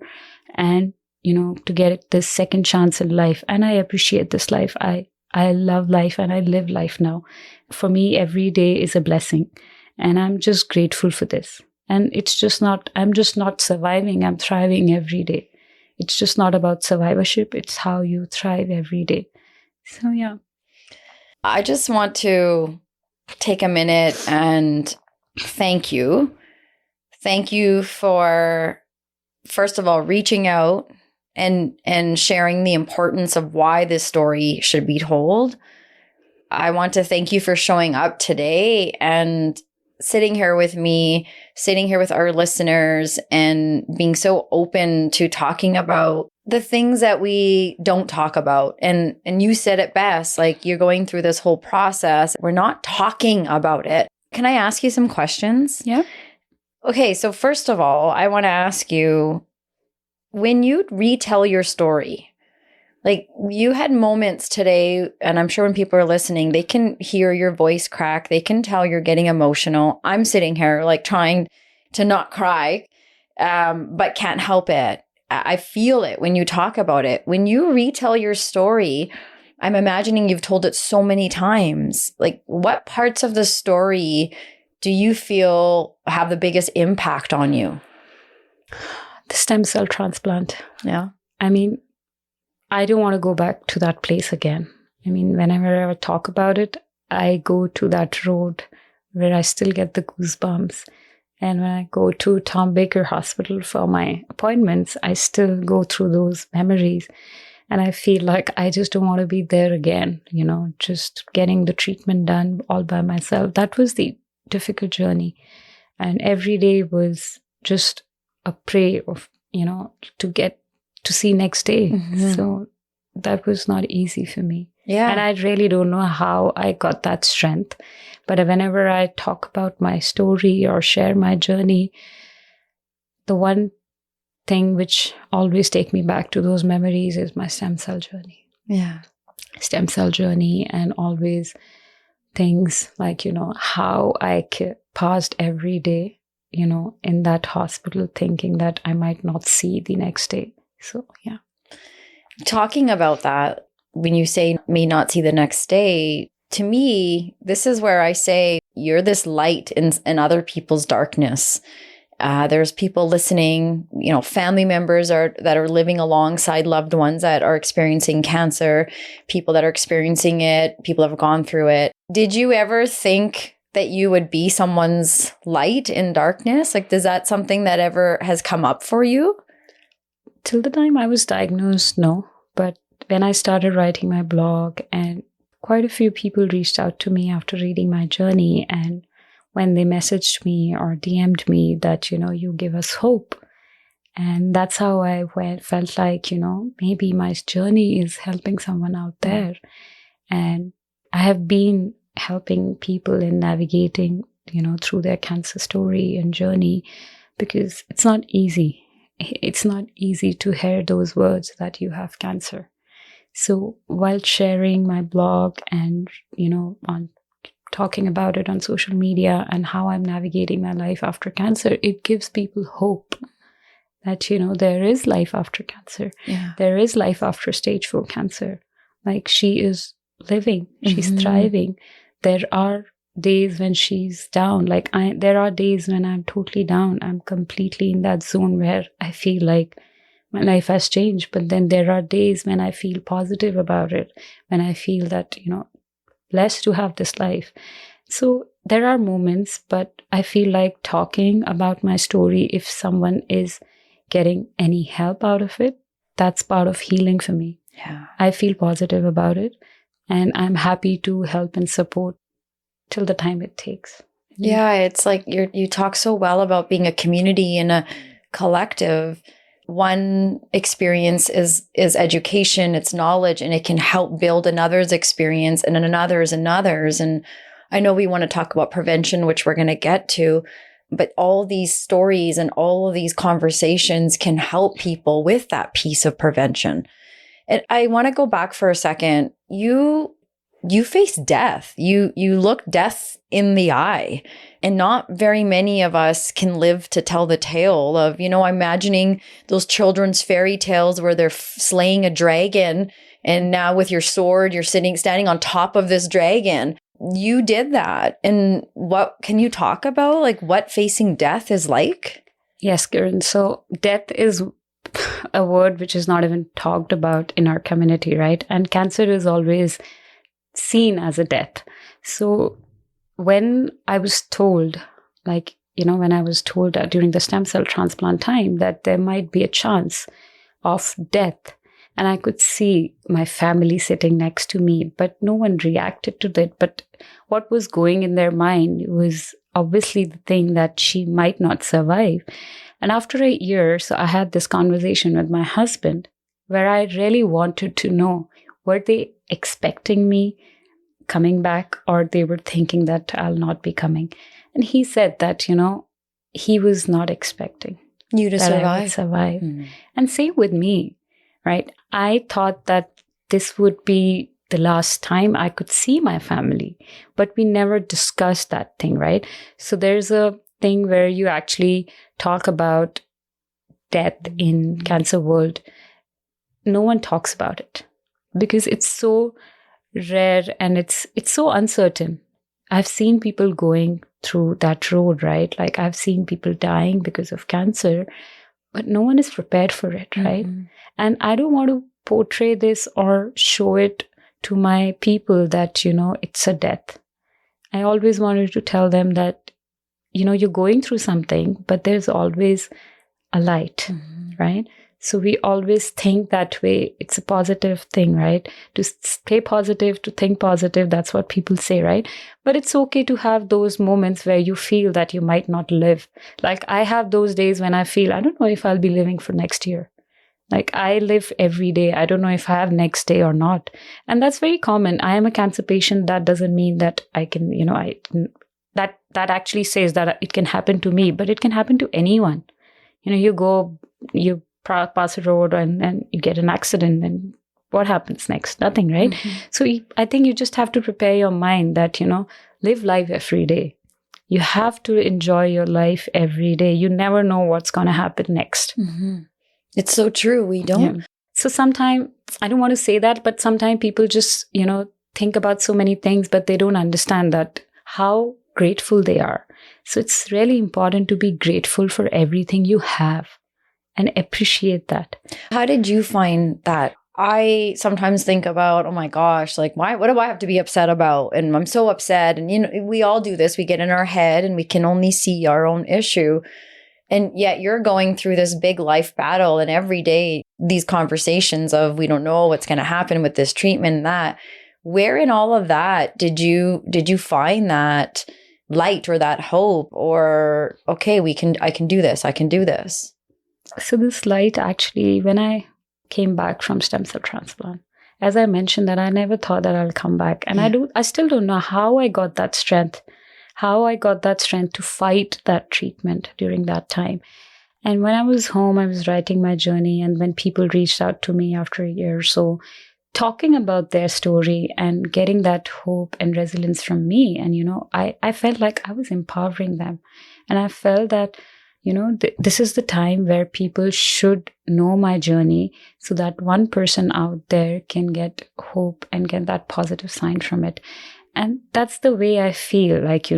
and, to get this second chance in life. And I appreciate this life. I love life and I live life now. For me, every day is a blessing. And I'm just grateful for this. And I'm just not surviving, I'm thriving every day. It's just not about survivorship, it's how you thrive every day. So, yeah. I just want to take a minute and thank you. Thank you for, first of all, reaching out and sharing the importance of why this story should be told. I want to thank you for showing up today and sitting here with me, sitting here with our listeners, and being so open to talking about the things that we don't talk about. And you said it best, like you're going through this whole process. We're not talking about it. Can I ask you some questions? Yeah. Okay. So first of all, I want to ask you, when you retell your story, like you had moments today, and I'm sure when people are listening, they can hear your voice crack. They can tell you're getting emotional. I'm sitting here like trying to not cry, but can't help it. I feel it when you talk about it. When you retell your story, I'm imagining you've told it so many times. Like what parts of the story do you feel have the biggest impact on you? The stem cell transplant. Yeah. I mean, I don't want to go back to that place again. I mean, whenever I talk about it, I go to that road where I still get the goosebumps. And when I go to Tom Baker Hospital for my appointments, I still go through those memories. And I feel like I just don't want to be there again, just getting the treatment done all by myself. That was the difficult journey. And every day was just a prayer of, to see next day. Mm-hmm. So that was not easy for me. Yeah. And I really don't know how I got that strength. But whenever I talk about my story or share my journey, the one thing which always take me back to those memories is my stem cell journey. Yeah. Stem cell journey, and always things like, how I passed every day, in that hospital thinking that I might not see the next day. So, yeah. Talking about that, when you say may not see the next day, to me, this is where I say you're this light in other people's darkness. There's people listening, family members that are living alongside loved ones that are experiencing cancer, people that are experiencing it, people that have gone through it. Did you ever think that you would be someone's light in darkness? Like, is that something that ever has come up for you? Till the time I was diagnosed, no. But when I started writing my blog, and quite a few people reached out to me after reading my journey, and when they messaged me or DM'd me that, you give us hope. And that's how I felt like, maybe my journey is helping someone out there. And I have been helping people in navigating, through their cancer story and journey, because it's not easy. It's not easy to hear those words that you have cancer. So while sharing my blog and, on talking about it on social media and how I'm navigating my life after cancer, it gives people hope that, there is life after cancer. Yeah. There is life after stage 4 cancer. Like, she is living, she's thriving. There are days when she's down. Like, there are days when I'm totally down. I'm completely in that zone where I feel like my life has changed. But then there are days when I feel positive about it, when I feel that, blessed to have this life. So there are moments, but I feel like talking about my story, if someone is getting any help out of it, that's part of healing for me. Yeah. I feel positive about it, and I'm happy to help and support till the time it takes. Yeah, it's like you talk so well about being a community and a collective. One experience is education, it's knowledge, and it can help build another's experience and another's. And I know we want to talk about prevention, which we're going to get to, but all these stories and all of these conversations can help people with that piece of prevention. And I want to go back for a second. You face death. You look death in the eye, and not very many of us can live to tell the tale of, imagining those children's fairy tales where they're slaying a dragon, and now with your sword, you're standing on top of this dragon. You did that. And what can you talk about, like, what facing death is like? Yes, Kiran. So death is a word which is not even talked about in our community, right? And cancer is always seen as a death. So when I was told, when I was told during the stem cell transplant time that there might be a chance of death, and I could see my family sitting next to me, but no one reacted to that. But what was going in their mind was obviously the thing that she might not survive. And after a year, so I had this conversation with my husband where I really wanted to know, were they expecting me coming back, or they were thinking that I'll not be coming? And he said that, he was not expecting you to that I would survive. And same with me, right? I thought that this would be the last time I could see my family, but we never discussed that thing, right? So there's a thing where you actually talk about death in cancer world. No one talks about it because it's so rare and it's so uncertain. I've seen people going through that road, right? Like, I've seen people dying because of cancer, but no one is prepared for it, right? And I don't want to portray this or show it to my people that, it's a death. I always wanted to tell them that, you're going through something, but there's always a light, right? So we always think that way. It's a positive thing, right? To stay positive, to think positive. That's what people say, right? But it's okay to have those moments where you feel that you might not live. Like, I have those days when I feel, I don't know if I'll be living for next year. Like, I live every day. I don't know if I have next day or not. And that's very common. I am a cancer patient. That doesn't mean that I can, that actually says that it can happen to me, but it can happen to anyone. You pass a road and you get an accident, and what happens next? Nothing, right? So I think you just have to prepare your mind that, live life every day. You have to enjoy your life every day. You never know what's going to happen next. It's so true. We don't. Yeah. So sometimes, I don't want to say that, but sometimes people just, think about so many things, but they don't understand that how grateful they are. So it's really important to be grateful for everything you have and appreciate that. How did you find that? I sometimes think about, oh my gosh, like what do I have to be upset about? And I'm so upset. And, we all do this. We get in our head and we can only see our own issue. And yet you're going through this big life battle, and every day these conversations of, we don't know what's going to happen with this treatment and that. Where in all of that did you find that light or that hope, or, okay, I can do this. I can do this. So this light, actually, when I came back from stem cell transplant, as I mentioned, that I never thought that I'll come back. And I still don't know how I got that strength to fight that treatment during that time. And when I was home, I was writing my journey. And when people reached out to me after a year or so, talking about their story and getting that hope and resilience from me. And, I felt like I was empowering them. And I felt that, this is the time where people should know my journey so that one person out there can get hope and get that positive sign from it. And that's the way I feel. Like,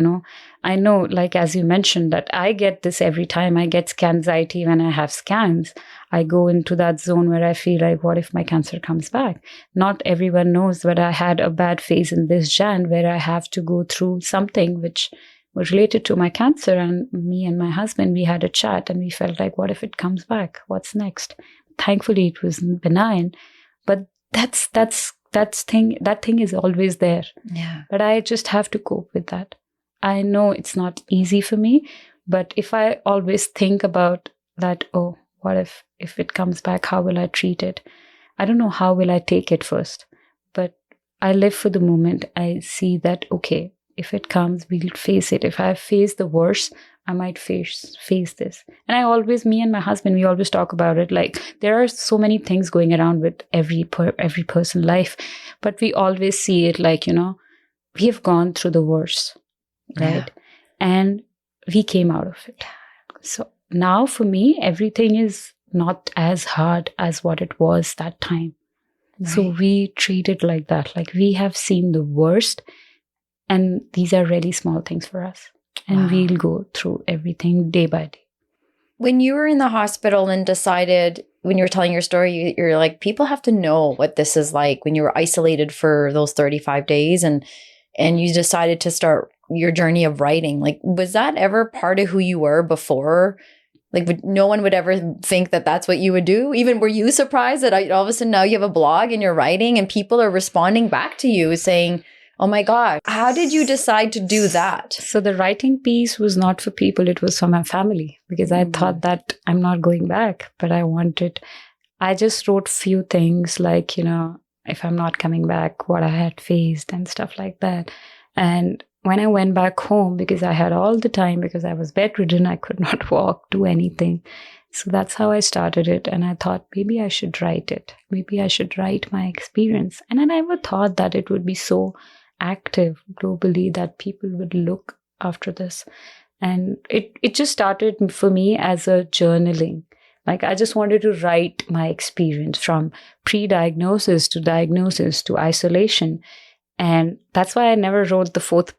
I know, like, as you mentioned, that I get this every time I get anxiety when I have scans. I go into that zone where I feel like, what if my cancer comes back? Not everyone knows, but I had a bad phase in this Jan where I have to go through something which was related to my cancer. And me and my husband, we had a chat and we felt like, what if it comes back? What's next? Thankfully, it was benign. But that thing is always there. Yeah. But I just have to cope with that. I know it's not easy for me, but if I always think about that, oh, what if it comes back, how will I treat it? I don't know how will I take it first, but I live for the moment. I see that, okay, if it comes, we'll face it. If I face the worst, I might face this. And me and my husband, we always talk about it. Like, there are so many things going around with every person's life, but we always see it like, we have gone through the worst, right? Yeah. And we came out of it. So now for me, everything is not as hard as what it was that time. Right. So we treat it like that. Like, we have seen the worst, and these are really small things for us. And we'll go through everything day by day. When you were in the hospital and decided, when you were telling your story, you're like, people have to know what this is like when you were isolated for those 35 days and you decided to start your journey of writing. Like, was that ever part of who you were before? Like, no one would ever think that that's what you would do? Even were you surprised that all of a sudden now you have a blog and you're writing and people are responding back to you saying, oh my God, how did you decide to do that? So the writing piece was not for people, it was for my family, because I thought that I'm not going back, but I just wrote few things like, if I'm not coming back, what I had faced and stuff like that. And when I went back home, because I had all the time, because I was bedridden, I could not walk, do anything. So that's how I started it. And I thought, maybe I should write it. Maybe I should write my experience. And I never thought that it would be so active globally that people would look after this. And it just started for me as a journaling. Like, I just wanted to write my experience from pre-diagnosis to diagnosis to isolation. And that's why I never wrote the fourth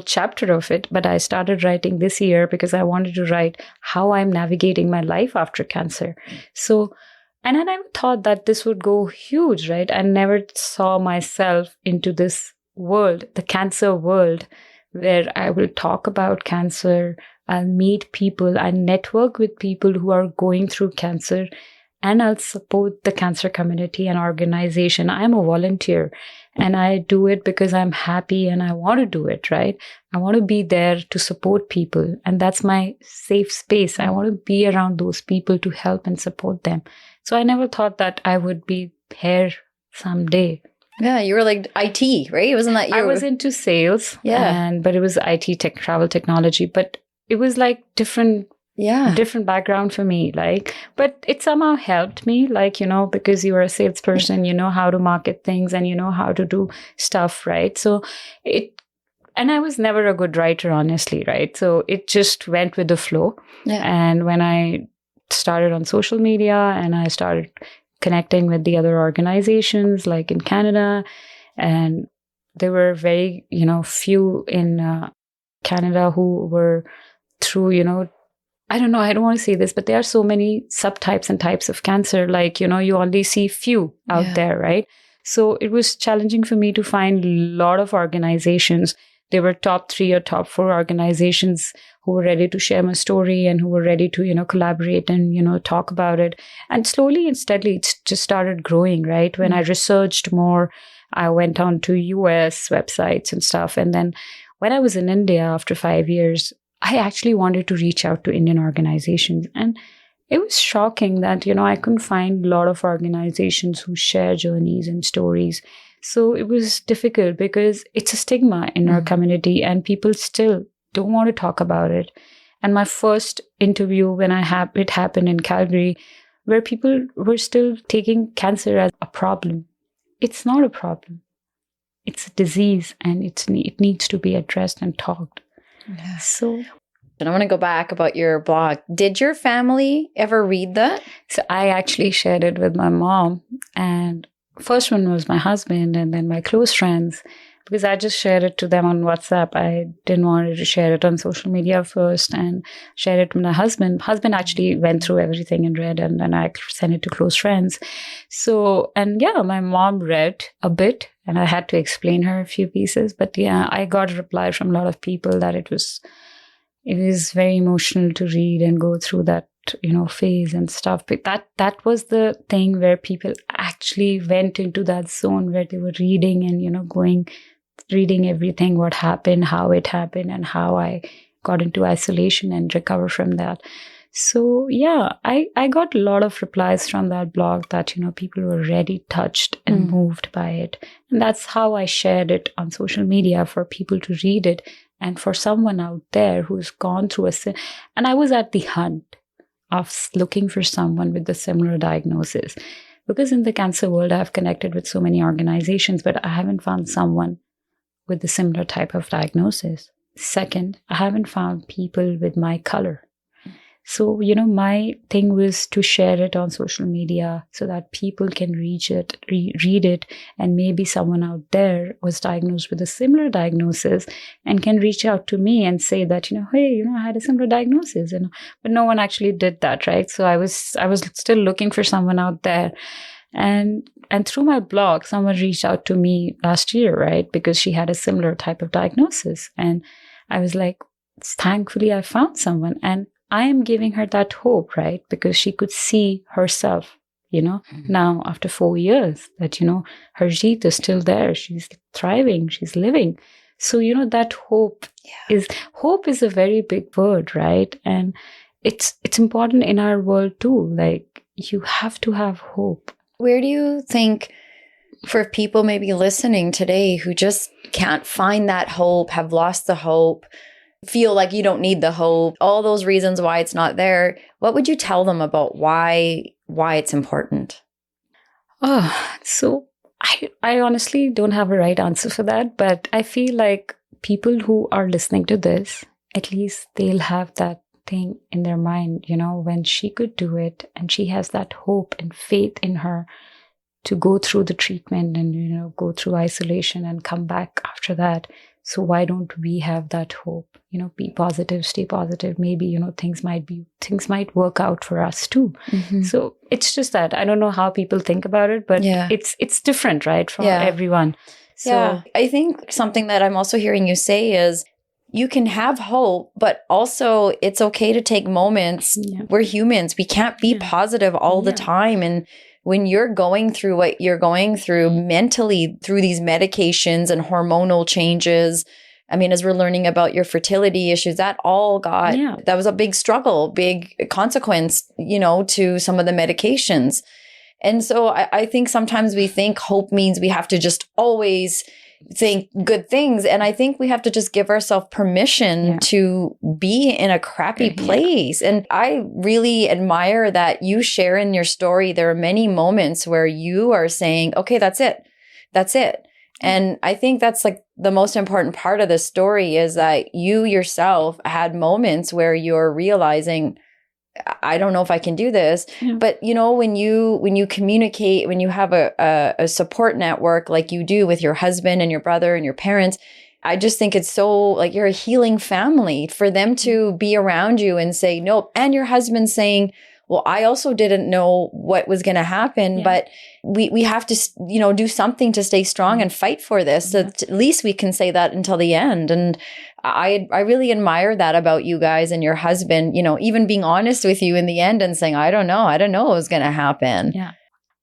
chapter of it, but I started writing this year because I wanted to write how I'm navigating my life after cancer. So, and I never thought that this would go huge, right? I never saw myself into this world, the cancer world, where I will talk about cancer, I'll meet people, I network with people who are going through cancer, and I'll support the cancer community and organization. I'm a volunteer and I do it because I'm happy and I want to do it, right? I want to be there to support people, and that's my safe space. I want to be around those people to help and support them. So I never thought that I would be here someday. Yeah, you were like IT, right? Wasn't that you? I was into sales, but it was IT tech, travel technology, but it was like different background for me, like, but it somehow helped me, like, because you are a salesperson, you know how to market things and you know how to do stuff, right? So and I was never a good writer, honestly, right? So it just went with the flow. Yeah. And when I started on social media and I started connecting with the other organizations like in Canada, and there were very, few in Canada who were through, I don't know, I don't want to say this, but there are so many subtypes and types of cancer. Like, you only see few out there, right? So it was challenging for me to find a lot of organizations. They were top 3 or top 4 organizations who were ready to share my story and who were ready to, collaborate and, talk about it. And slowly and steadily, it just started growing, right? When I researched more, I went on to US websites and stuff. And then when I was in India after 5 years, I actually wanted to reach out to Indian organizations. And it was shocking that, I couldn't find a lot of organizations who share journeys and stories. So it was difficult because it's a stigma in our community and people still don't want to talk about it. And my first interview when it happened in Calgary, where people were still taking cancer as a problem. It's not a problem. It's a disease and it needs to be addressed and talked. Yeah. So, and I want to go back about your blog. Did your family ever read that? So I actually shared it with my mom, and first one was my husband and then my close friends, because I just shared it to them on WhatsApp. I didn't want to share it on social media first and share it with my husband. Husband actually went through everything and read, and then I sent it to close friends. So, and my mom read a bit and I had to explain her a few pieces. But I got a reply from a lot of people that it was very emotional to read and go through that, phase and stuff. But that was the thing where people actually went into that zone where they were reading and, reading everything, what happened, how it happened, and how I got into isolation and recover from that. So, I got a lot of replies from that blog that, people were really touched and moved by it. And that's how I shared it on social media for people to read it. And for someone out there who's gone through and I was at the hunt of looking for someone with a similar diagnosis. Because in the cancer world, I've connected with so many organizations, but I haven't found someone with a similar type of diagnosis. Second, I haven't found people with my color. So, my thing was to share it on social media so that people can read it, and maybe someone out there was diagnosed with a similar diagnosis and can reach out to me and say that, hey, I had a similar diagnosis, but no one actually did that, right? So I was still looking for someone out there. And through my blog, someone reached out to me last year, right? Because she had a similar type of diagnosis. And I was like, thankfully I found someone. And I am giving her that hope, right? Because she could see herself, now after 4 years that, Harjeet is still there. She's thriving. She's living. So, that hope is a very big word, right? And it's important in our world too. Like, you have to have hope. Where do you think, for people maybe listening today who just can't find that hope, have lost the hope, feel like you don't need the hope, all those reasons why it's not there, what would you tell them about why it's important? So I honestly don't have a right answer for that, but I feel like people who are listening to this, at least they'll have that thing in their mind, when she could do it and she has that hope and faith in her to go through the treatment and, go through isolation and come back after that. So why don't we have that hope? Be positive, stay positive. Maybe, things might work out for us too. Mm-hmm. So it's just that I don't know how people think about it, but it's different, right? From everyone. So I think something that I'm also hearing you say is you can have hope, but also it's okay to take moments. We're humans. We can't be positive all the time. And when you're going through what you're going through mentally through these medications and hormonal changes, I mean, as we're learning about your fertility issues, that all that was a big struggle, big consequence, to some of the medications. And so I think sometimes we think hope means we have to just always think good things. And I think we have to just give ourselves permission to be in a crappy place. And I really admire that you share in your story. There are many moments where you are saying, okay, that's it. That's it. And I think that's like the most important part of the story is that you yourself had moments where you're realizing, I don't know if I can do this. But, when you communicate, when you have a support network like you do with your husband and your brother and your parents, I just think it's so like you're a healing family for them to be around you and say, nope. And your husband saying, well, I also didn't know what was going to happen, but we have to, do something to stay strong and fight for this. So at least we can say that until the end. And I really admire that about you guys and your husband, even being honest with you in the end and saying, I don't know what was going to happen. Yeah.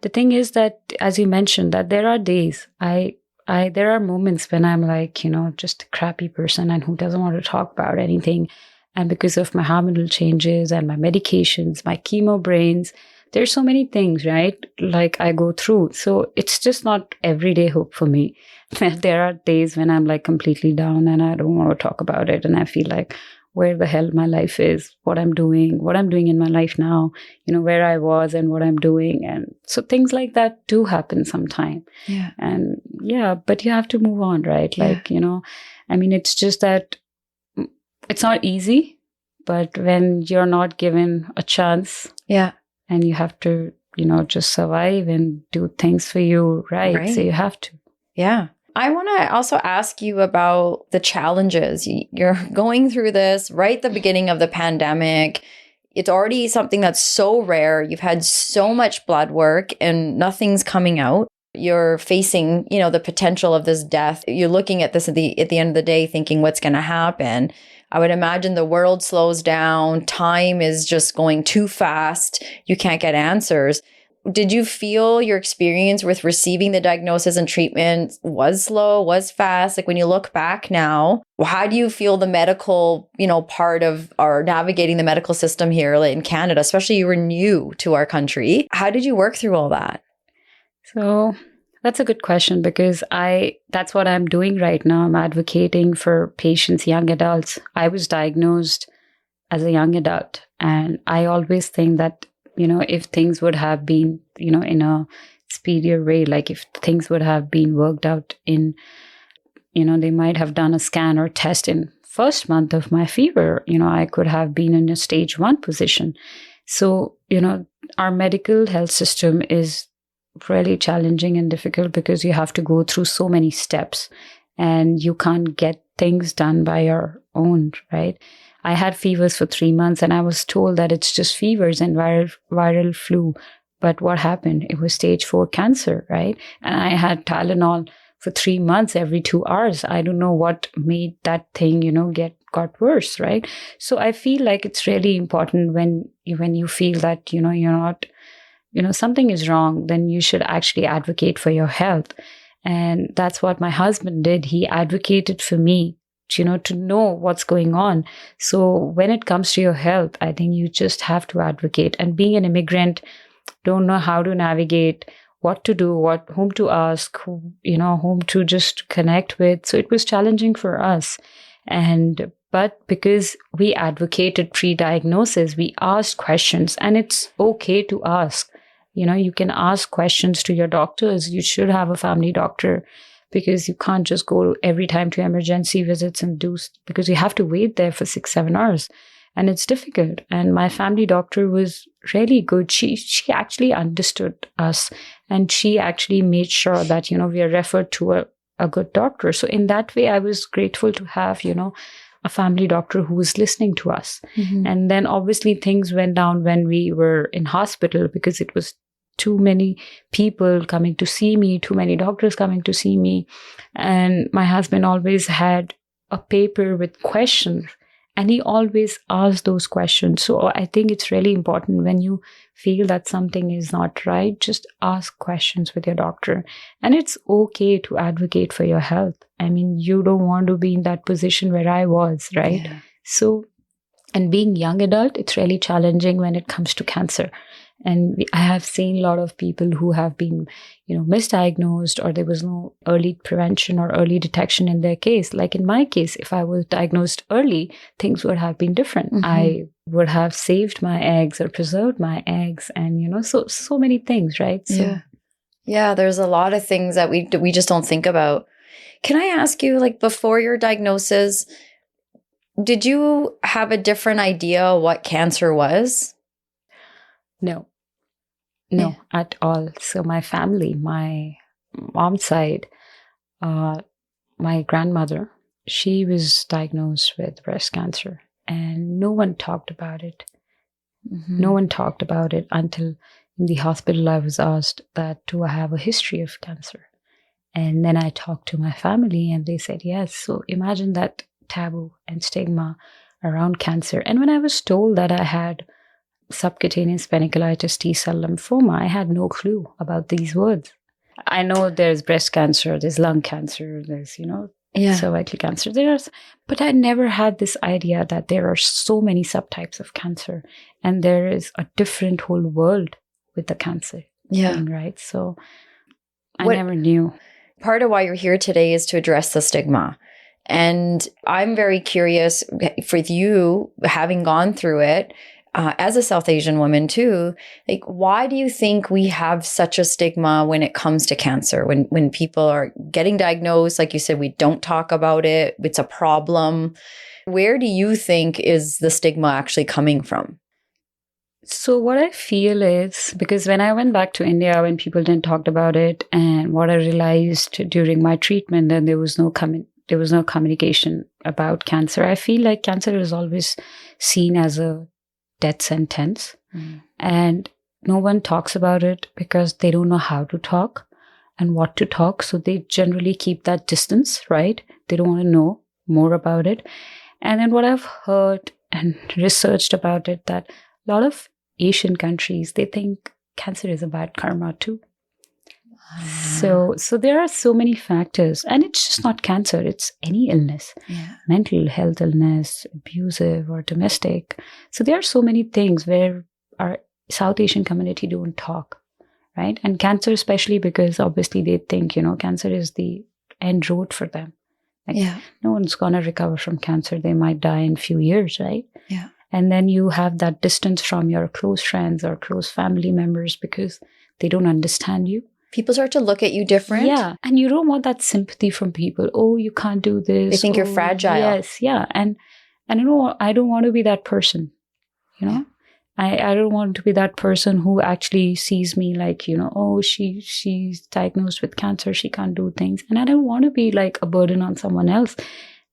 The thing is that, as you mentioned, that there are days there are moments when I'm like, just a crappy person and who doesn't want to talk about anything. And because of my hormonal changes and my medications, my chemo brains, there's so many things, right? Like I go through. So it's just not everyday hope for me. There are days when I'm like completely down and I don't want to talk about it. And I feel like where the hell my life is, what I'm doing in my life now, where I was and what I'm doing. And so things like that do happen sometime. Yeah. And but you have to move on, right? Yeah. Like, it's just that it's not easy, but when you're not given a chance, and you have to, just survive and do things for you, right? So you have to. Yeah. I want to also ask you about the challenges. You're going through this right at the beginning of the pandemic. It's already something that's so rare. You've had so much blood work and nothing's coming out. You're facing, the potential of this death. You're looking at this at the end of the day thinking what's going to happen. I would imagine the world slows down. Time is just going too fast. You can't get answers. Did you feel your experience with receiving the diagnosis and treatment was slow, was fast? Like when you look back now, how do you feel the medical, part of or navigating the medical system here in Canada, especially you were new to our country? How did you work through all that? So that's a good question because that's what I'm doing right now. I'm advocating for patients, young adults. I was diagnosed as a young adult, and I always think that, if things would have been, in a speedier way, like if things would have been worked out in, they might have done a scan or test in first month of my fever, I could have been in a stage 1 position. So, our medical health system is really challenging and difficult because you have to go through so many steps and you can't get things done by your own, right? I had fevers for 3 months and I was told that it's just fevers and viral flu. But what happened? It was stage 4 cancer, right? And I had Tylenol for 3 months every 2 hours. I don't know what made that thing, got worse, right? So I feel like it's really important when you feel that, you're not, something is wrong, then you should actually advocate for your health. And that's what my husband did. He advocated for me, to know what's going on. So when it comes to your health, I think you just have to advocate. And being an immigrant, don't know how to navigate, what to do, whom to ask, whom to just connect with. So it was challenging for us. But because we advocated pre-diagnosis, we asked questions, and it's okay to ask. You can ask questions to your doctors. You should have a family doctor because you can't just go every time to emergency visits because you have to wait there for 6-7 hours. And it's difficult. And my family doctor was really good. She actually understood us, and she actually made sure that, we are referred to a good doctor. So in that way, I was grateful to have, a family doctor who was listening to us. Mm-hmm. And then obviously things went down when we were in hospital because it was too many people coming to see me, too many doctors coming to see me. And my husband always had a paper with questions, and he always asked those questions. So I think it's really important when you feel that something is not right, just ask questions with your doctor. And it's okay to advocate for your health. I mean, you don't want to be in that position where I was, right? Yeah. So, and being young adult, it's really challenging when it comes to cancer. And I have seen a lot of people who have been, misdiagnosed, or there was no early prevention or early detection in their case. Like in my case, if I was diagnosed early, things would have been different. Mm-hmm. I would have saved my eggs or preserved my eggs, and so many things, right? So, yeah. There's a lot of things that we just don't think about. Can I ask you, like before your diagnosis, did you have a different idea what cancer was? No, at all. So my family, my mom's side, my grandmother, she was diagnosed with breast cancer, and no one talked about it. Mm-hmm. No one talked about it until in the hospital I was asked that, do I have a history of cancer? And then I talked to my family and they said yes. So imagine that taboo and stigma around cancer. And when I was told that I had subcutaneous panniculitis T-cell lymphoma, I had no clue about these words. I know there's breast cancer, there's lung cancer, there's, cervical cancer. But I never had this idea that there are so many subtypes of cancer and there is a different whole world with the cancer. Yeah. Thing, right? So I never knew. Part of why you're here today is to address the stigma. And I'm very curious for you, having gone through it, as a South Asian woman too, like, why do you think we have such a stigma when it comes to cancer? When people are getting diagnosed, like you said, we don't talk about it. It's a problem. Where do you think is the stigma actually coming from? So what I feel is, because when I went back to India, when people didn't talk about it, and what I realized during my treatment, and there was no communication about cancer. I feel like cancer is always seen as a death sentence, and no one talks about it because they don't know how to talk and what to talk. So they generally keep that distance, right? They don't want to know more about it. And then what I've heard and researched about it, that a lot of Asian countries, they think cancer is a bad karma too. So there are so many factors, and it's just not cancer, it's any illness, mental health illness, abusive or domestic. So there are so many things where our South Asian community don't talk, right? And cancer especially, because obviously they think, cancer is the end road for them. No one's going to recover from cancer. They might die in a few years, right? Yeah. And then you have that distance from your close friends or close family members because they don't understand you. People start to look at you different. Yeah. And you don't want that sympathy from people. Oh, you can't do this. They think you're fragile. Yes. Yeah. And I don't want to be that person. I don't want to be that person who actually sees me like, oh, she's diagnosed with cancer. She can't do things. And I don't want to be like a burden on someone else.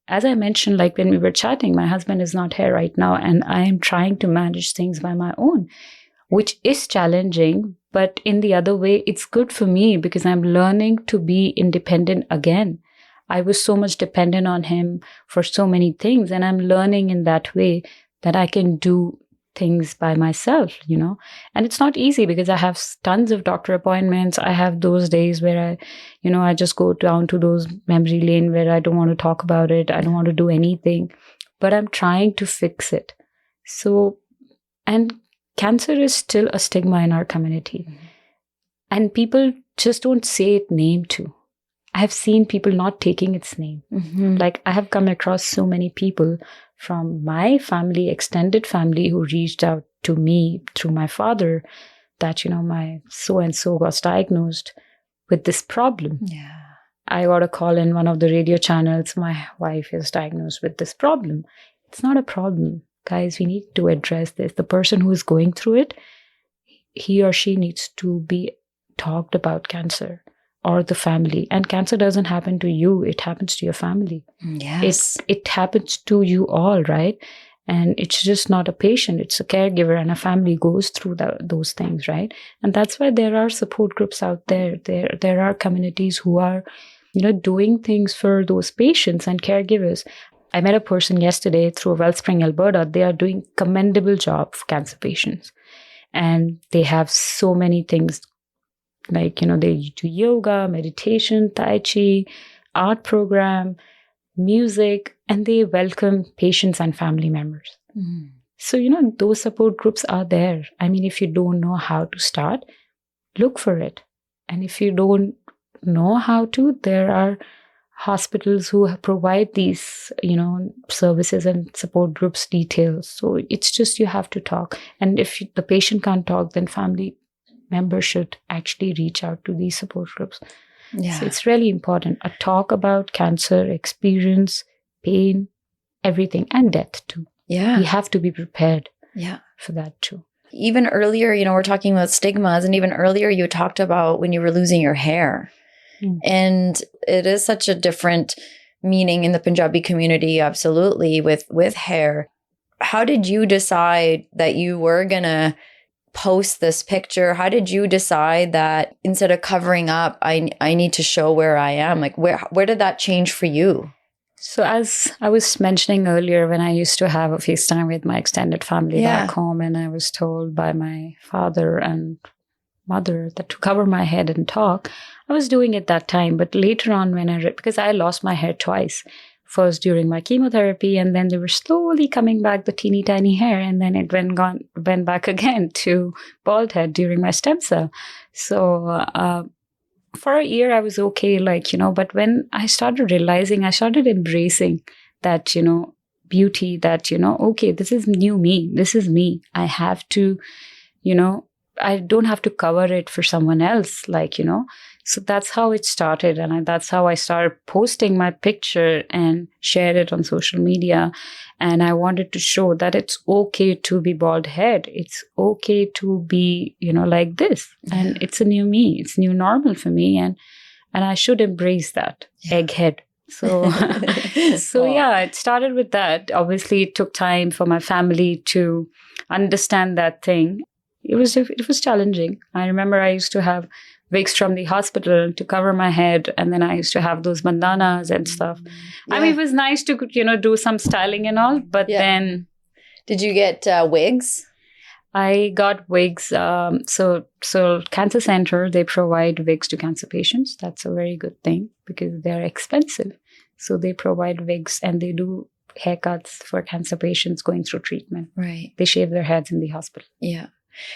As I mentioned, like when we were chatting, my husband is not here right now, and I am trying to manage things by my own, which is challenging. But in the other way, it's good for me because I'm learning to be independent again. I was so much dependent on him for so many things, and I'm learning in that way that I can do things by myself, and it's not easy because I have tons of doctor appointments. I have those days where I just go down to those memory lane where I don't want to talk about it. I don't want to do anything, but I'm trying to fix it. So, and cancer is still a stigma in our community, and people just don't say its name too. I have seen people not taking its name. Like I have come across so many people from my family, extended family, who reached out to me through my father that, my so-and-so was diagnosed with this problem. Yeah. I got a call in one of the radio channels. My wife is diagnosed with this problem. It's not a problem. Guys, we need to address this. The person who is going through it, he or she needs to be talked about cancer. Or the family. And cancer doesn't happen to you, it happens to your family. Yes. It happens to you all, right? And it's just not a patient, it's a caregiver, and a family goes through those things, right? And that's why there are support groups out there. There are communities who are, doing things for those patients and caregivers. I met a person yesterday through Wellspring, Alberta. They are doing commendable job for cancer patients. And they have so many things. Like, they do yoga, meditation, Tai Chi, art program, music, and they welcome patients and family members. So, those support groups are there. I mean, if you don't know how to start, look for it. And if you don't know how to, there are hospitals who provide these, services and support groups details. So it's just you have to talk. And if the patient can't talk, then family members should actually reach out to these support groups. So it's really important. A talk about cancer, experience, pain, everything, and death too. Yeah. We have to be prepared for that too. Even earlier, we're talking about stigmas, and even earlier you talked about when you were losing your hair. And it is such a different meaning in the Punjabi community, absolutely, with hair. How did you decide that you were going to post this picture? How did you decide that instead of covering up, I need to show where I am? Like, where did that change for you? So as I was mentioning earlier, when I used to have a FaceTime with my extended family back home, and I was told by my father and mother that to cover my head and talk, I was doing it that time. But later on, when because I lost my hair twice, first during my chemotherapy, and then they were slowly coming back, the teeny tiny hair, and then it went back again to bald head during my stem cell. So for a year, I was okay, but when I started realizing, I started embracing that, beauty, that, okay, this is new me. This is me. I have to, I don't have to cover it for someone else, So that's how it started. And that's how I started posting my picture and shared it on social media. And I wanted to show that it's okay to be bald head. It's okay to be, like this. And it's a new me. It's new normal for me. And I should embrace that egghead. So, it started with that. Obviously, it took time for my family to understand that thing. It was challenging. I remember I used to have wigs from the hospital to cover my head, and then I used to have those bandanas and stuff. Yeah. I mean, it was nice to do some styling and all, but then... Did you get wigs? I got wigs. So Cancer Center, they provide wigs to cancer patients. That's a very good thing because they're expensive. So they provide wigs, and they do haircuts for cancer patients going through treatment. Right. They shave their heads in the hospital. Yeah.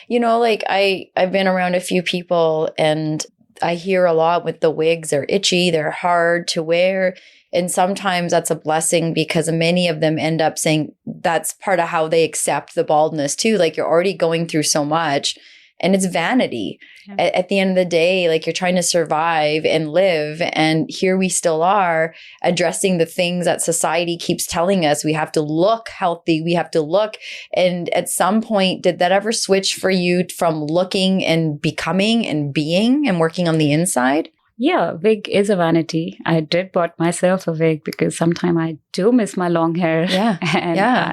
I've been around a few people, and I hear a lot with the wigs. They're itchy, they're hard to wear. And sometimes that's a blessing because many of them end up saying that's part of how they accept the baldness too. Like, you're already going through so much, and it's vanity. Yeah. At the end of the day, like, you're trying to survive and live. And here we still are addressing the things that society keeps telling us. We have to look healthy. We have to look. And at some point, did that ever switch for you from looking and becoming and being and working on the inside? Yeah, wig is a vanity. I did bought myself a wig because sometimes I do miss my long hair. Yeah.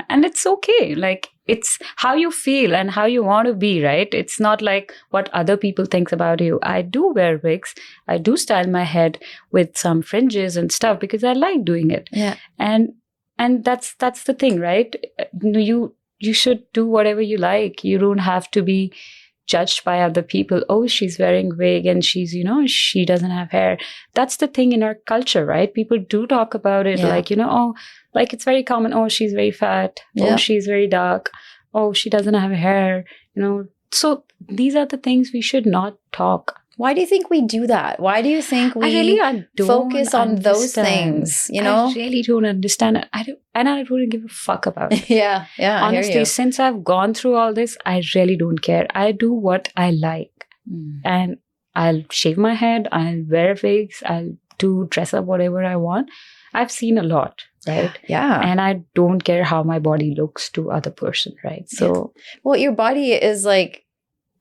And it's okay. Like, it's how you feel and how you want to be, right? It's not like what other people think about you. I do wear wigs. I do style my head with some fringes and stuff because I like doing it. Yeah. And that's the thing, right? You should do whatever you like. You don't have to be judged by other people. Oh, she's wearing wig and she's, she doesn't have hair. That's the thing in our culture, right? People do talk about it like, it's very common. Oh, she's very fat. Yeah. Oh, she's very dark. Oh, she doesn't have hair. So these are the things we should not talk. Why do you think we do that? Why do you think we focus on those things? I really don't understand it. I don't give a fuck about it. Yeah. Honestly, since I've gone through all this, I really don't care. I do what I like. And I'll shave my head. I'll wear wigs. I'll dress up whatever I want. I've seen a lot, right? Yeah. And I don't care how my body looks to other person, right? So, well, your body is like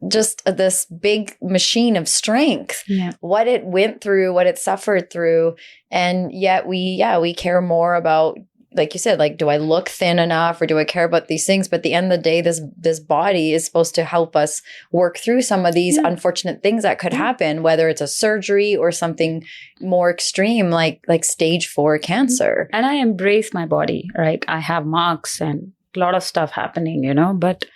just this big machine of strength. Yeah. What it went through, what it suffered through, and yet we care more about, like you said, like, do I look thin enough, or do I care about these things? But at the end of the day, this body is supposed to help us work through some of these unfortunate things that could happen, whether it's a surgery or something more extreme, like stage 4 cancer. And I embrace my body, right? I have marks and a lot of stuff happening, but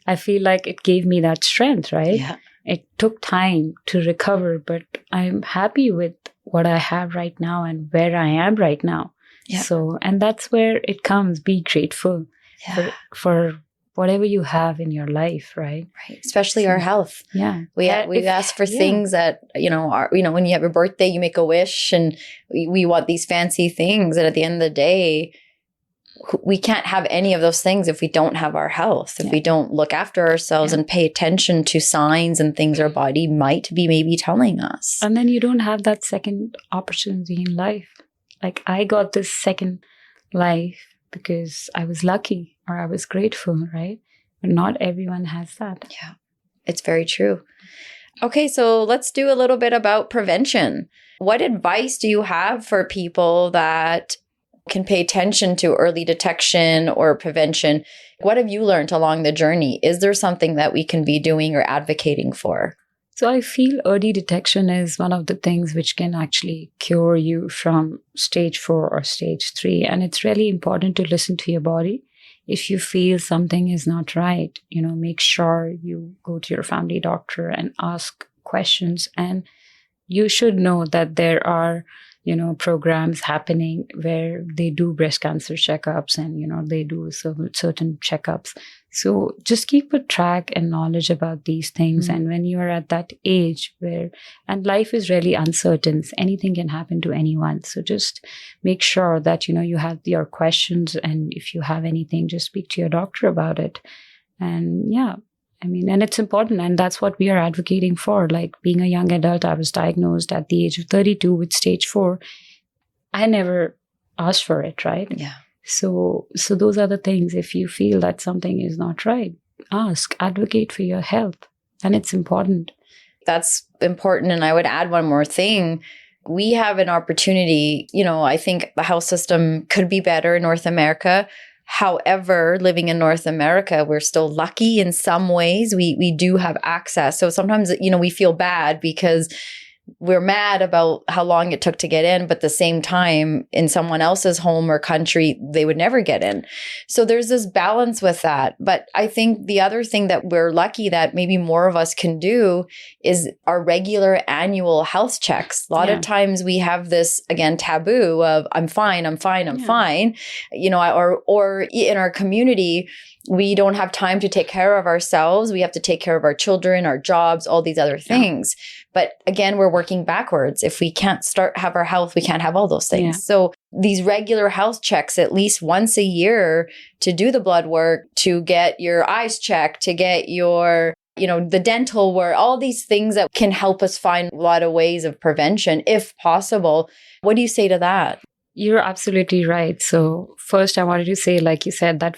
I feel like it gave me that strength, right? Yeah. It took time to recover, but I'm happy with what I have right now and where I am right now. Yeah. So, and that's where it comes. Be grateful for whatever you have in your life, right? Right. Especially our health. Yeah. We ask for things that, when you have a birthday, you make a wish, and we want these fancy things. And at the end of the day, we can't have any of those things if we don't have our health, if we don't look after ourselves and pay attention to signs and things our body might be maybe telling us. And then you don't have that second opportunity in life. Like, I got this second life because I was lucky or I was grateful, right? But not everyone has that. Yeah, it's very true. Okay, so let's do a little bit about prevention. What advice do you have for people that can pay attention to early detection or prevention? What have you learned along the journey? Is there something that we can be doing or advocating for? So I feel early detection is one of the things which can actually cure you from stage 4 or stage 3. And it's really important to listen to your body. If you feel something is not right, make sure you go to your family doctor and ask questions. And you should know that there are programs happening where they do breast cancer checkups and, they do certain checkups. So just keep a track and knowledge about these things. And when you are at that age and life is really uncertain, anything can happen to anyone. So just make sure that, you have your questions. And if you have anything, just speak to your doctor about it. And and it's important. And that's what we are advocating for. Like being a young adult, I was diagnosed at the age of 32 with stage 4. I never asked for it, right? Yeah. So those are the things. If you feel that something is not right, ask, advocate for your health. And it's important. That's important. And I would add one more thing. We have an opportunity, I think the health system could be better in North America. However, living in North America, we're still lucky in some ways. We do have access. So sometimes, we feel bad because we're mad about how long it took to get in, but at the same time, in someone else's home or country, they would never get in. So there's this balance with that. But I think the other thing that we're lucky that maybe more of us can do is our regular annual health checks. A lot of times we have this, again, taboo of I'm fine. Or in our community, we don't have time to take care of ourselves. We have to take care of our children, our jobs, all these other things. But again, we're working backwards. If we can't have our health, we can't have all those things. Yeah. So these regular health checks at least once a year to do the blood work, to get your eyes checked, to get your, the dental work, all these things that can help us find a lot of ways of prevention, if possible. What do you say to that? You're absolutely right. So first, I wanted to say, like you said, that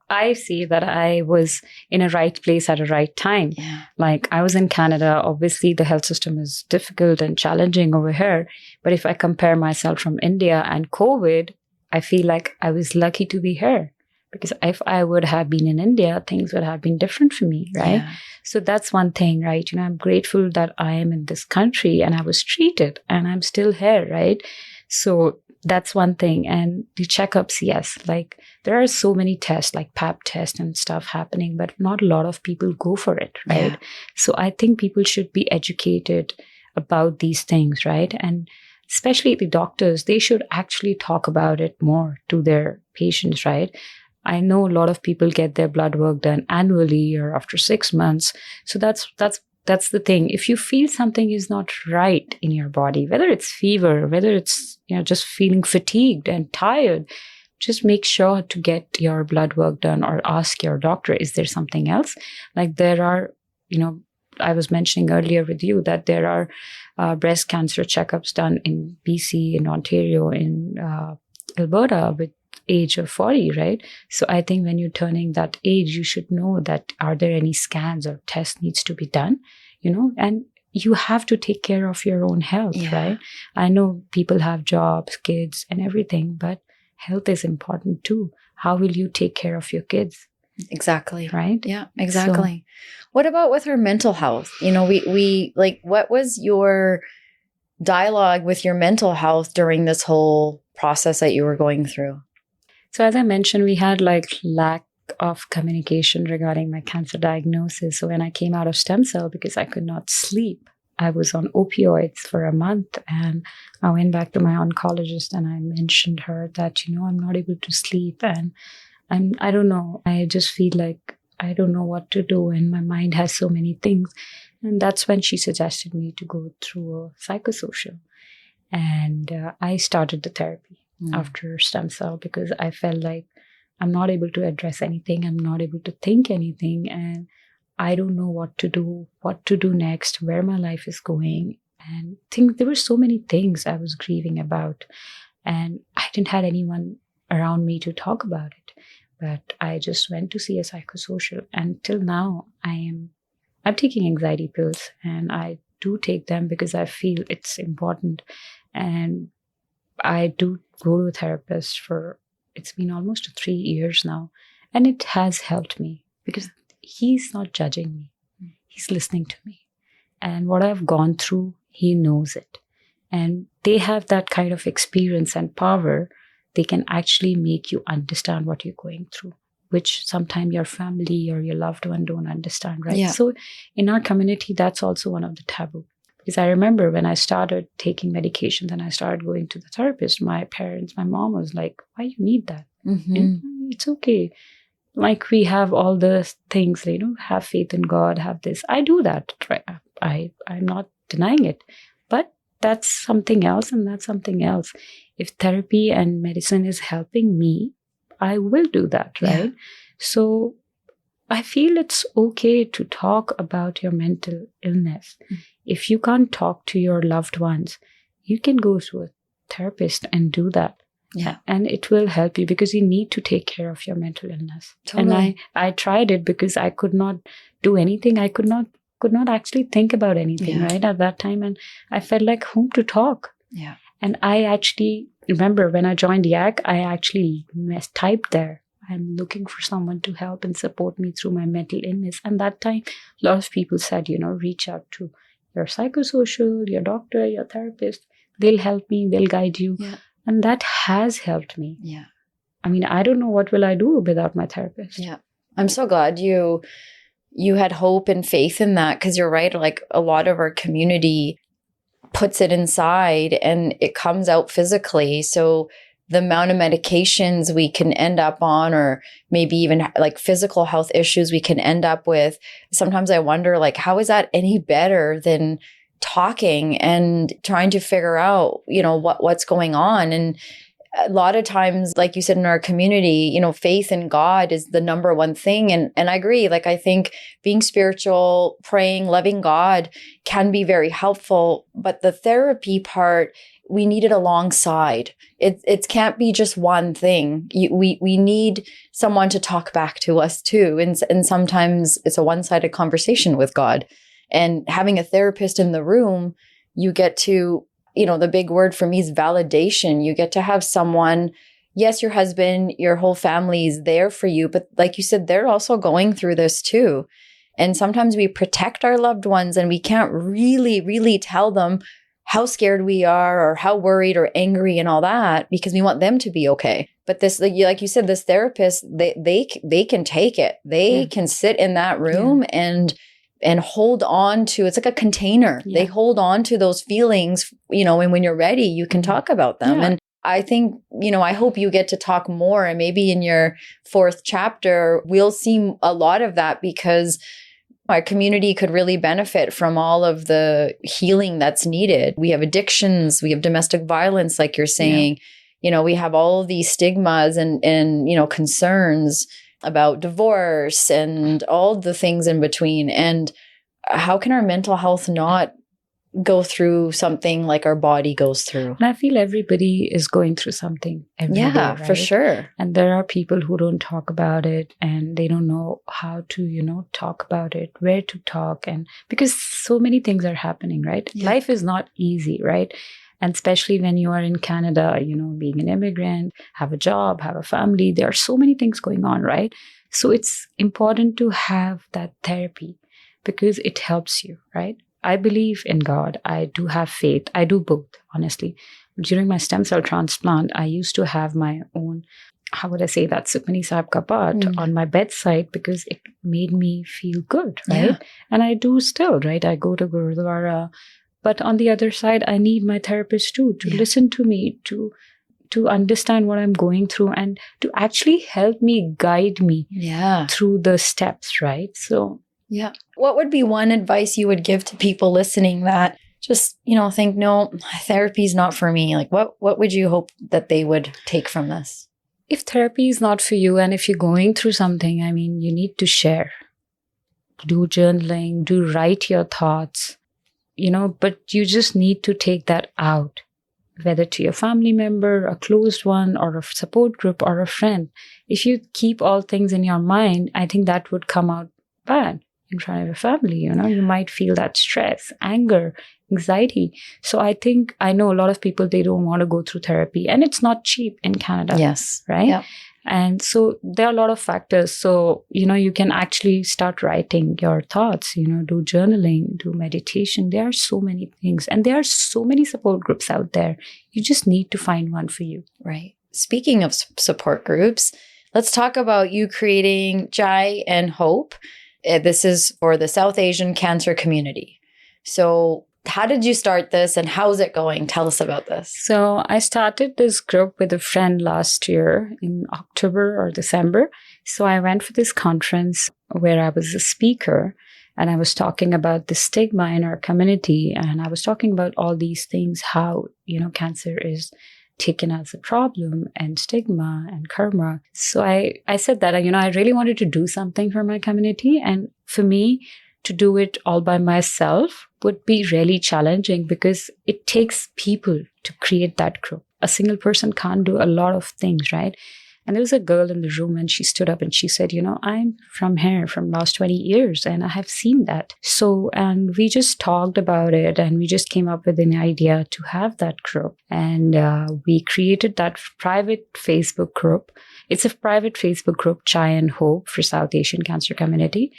I see that I was in a right place at a right time. Yeah. Like I was in Canada. Obviously, the health system is difficult and challenging over here. But if I compare myself from India and COVID, I feel like I was lucky to be here. Because if I would have been in India, things would have been different for me, right? Yeah. So that's one thing, right? I'm grateful that I am in this country and I was treated and I'm still here, right? So that's one thing. And the checkups, yes, like there are so many tests like pap tests and stuff happening, but not a lot of people go for it, right? Yeah. So I think people should be educated about these things, right? And especially the doctors, they should actually talk about it more to their patients, right? I know a lot of people get their blood work done annually or after 6 months. So that's the thing. If you feel something is not right in your body, whether it's fever, whether it's just feeling fatigued and tired, just make sure to get your blood work done or ask your doctor, is there something else? Like there are, I was mentioning earlier with you that there are breast cancer checkups done in BC, in Ontario, in Alberta with age of 40, right? So I think when you're turning that age, you should know that are there any scans or tests needs to be done, and you have to take care of your own health, right? I know people have jobs, kids and everything, but health is important too. How will you take care of your kids? Exactly. Right? Yeah, exactly. So, what about with her mental health? We like, what was your dialogue with your mental health during this whole process that you were going through? So as I mentioned, we had like lack of communication regarding my cancer diagnosis. So when I came out of stem cell, because I could not sleep, I was on opioids for a month, and I went back to my oncologist and I mentioned her that, I'm not able to sleep and I don't know. I just feel like I don't know what to do and my mind has so many things. And that's when she suggested me to go through a psychosocial. And I started the therapy after stem cell because I felt like I'm not able to address anything. I'm not able to think anything. And I don't know what to do next, where my life is going. And there were so many things I was grieving about. And I didn't have anyone around me to talk about it. But I just went to see a psychosocial. And till now, I I'm taking anxiety pills, and I do take them because I feel it's important. And I do go to a therapist it's been almost 3 years now. And it has helped me because he's not judging me. He's listening to me. And what I've gone through, he knows it. And they have that kind of experience and power. They can actually make you understand what you're going through, which sometimes your family or your loved one don't understand, right? Yeah. So in our community, that's also one of the taboo. Because I remember when I started taking medications and I started going to the therapist, my parents, my mom was like, why you need that? It's okay. Like we have all the things, have faith in God, have this. I do that. Right? I'm not denying it. But that's something else and that's something else. If therapy and medicine is helping me, I will do that, right? Yeah. So I feel it's okay to talk about your mental illness. If you can't talk to your loved ones, you can go to a therapist and do that. Yeah. And it will help you because you need to take care of your mental illness. Totally. And I tried it because I could not do anything. I could not actually think about anything, right, at that time. And I felt like whom to talk. Yeah. And I actually remember when I joined Îyâxe, I actually typed there, I'm looking for someone to help and support me through my mental illness. And that time, a lot of people said, reach out to your psychosocial, your doctor, your therapist. They'll help me. They'll guide you. Yeah. And that has helped me. Yeah. I mean, I don't know what will I do without my therapist. Yeah. I'm so glad you had hope and faith in that, because you're right. Like a lot of our community puts it inside and it comes out physically. So the amount of medications we can end up on, or maybe even like physical health issues we can end up with, sometimes I wonder, like, how is that any better than talking and trying to figure out, what's going on? And a lot of times, like you said, in our community, faith in God is the number one thing. And I agree. Like, I think being spiritual, praying, loving God can be very helpful. But the therapy part, we need it alongside. It can't be just one thing. We need someone to talk back to us too. And sometimes it's a one-sided conversation with God. And having a therapist in the room, you get to, the big word for me is validation. You get to have someone, yes, your husband, your whole family is there for you. But like you said, they're also going through this too. And sometimes we protect our loved ones and we can't really, really tell them how scared we are or how worried or angry and all that, because we want them to be okay. But this, like you said, this therapist, they can take it. They can sit in that room and hold on to, it's like a container. Yeah. They hold on to those feelings, and when you're ready, you can talk about them. Yeah. And I think, I hope you get to talk more, and maybe in your 4th chapter, we'll see a lot of that, because our community could really benefit from all of the healing that's needed. We have addictions, we have domestic violence, like you're saying, we have all of these stigmas and concerns about divorce and all the things in between. And how can our mental health not go through something like our body goes through? And I feel everybody is going through something every day, right? For sure. And there are people who don't talk about it, and they don't know how to, talk about it, where to talk. And because so many things are happening, right? Yeah. Life is not easy, right? And especially when you are in Canada, being an immigrant, have a job, have a family, there are so many things going on, right? So it's important to have that therapy because it helps you, right? I believe in God. I do have faith. I do both, honestly. During my stem cell transplant, I used to have my own, how would I say that, Sukhmani Sahib ka Path on my bedside because it made me feel good, right? Yeah. And I do still, right? I go to Gurudwara. But on the other side, I need my therapist too, to listen to me, to understand what I'm going through and to actually help me, guide me through the steps, right? So, what would be one advice you would give to people listening that just, think, no, therapy is not for me? Like, what would you hope that they would take from this? If therapy is not for you and if you're going through something, I mean, you need to share. Do journaling, do write your thoughts. But you just need to take that out, whether to your family member, a closed one, or a support group, or a friend. If you keep all things in your mind, I think that would come out bad. in front of your family. You might feel that stress, anger, anxiety. So I know a lot of people, they don't want to go through therapy, and it's not cheap in Canada. Yes. Right? Yeah. And so there are a lot of factors. So, you can actually start writing your thoughts, do journaling, do meditation. There are so many things, and there are so many support groups out there. You just need to find one for you. Right. Speaking of support groups, let's talk about you creating Chai and Hope. This is for the South Asian cancer community. So how did you start this and how's it going? Tell us about this. So I started this group with a friend last year in October or December. So I went for this conference where I was a speaker, and I was talking about the stigma in our community. And I was talking about all these things, how, cancer is taken as a problem and stigma and karma. So I said that, I really wanted to do something for my community. And for me, to do it all by myself would be really challenging because it takes people to create that group. A single person can't do a lot of things, right? And there was a girl in the room, and she stood up and she said, I'm from here from last 20 years and I have seen that. So, and we just talked about it, and we just came up with an idea to have that group. And we created that private Facebook group. It's a private Facebook group, Chai and Hope, for South Asian cancer community.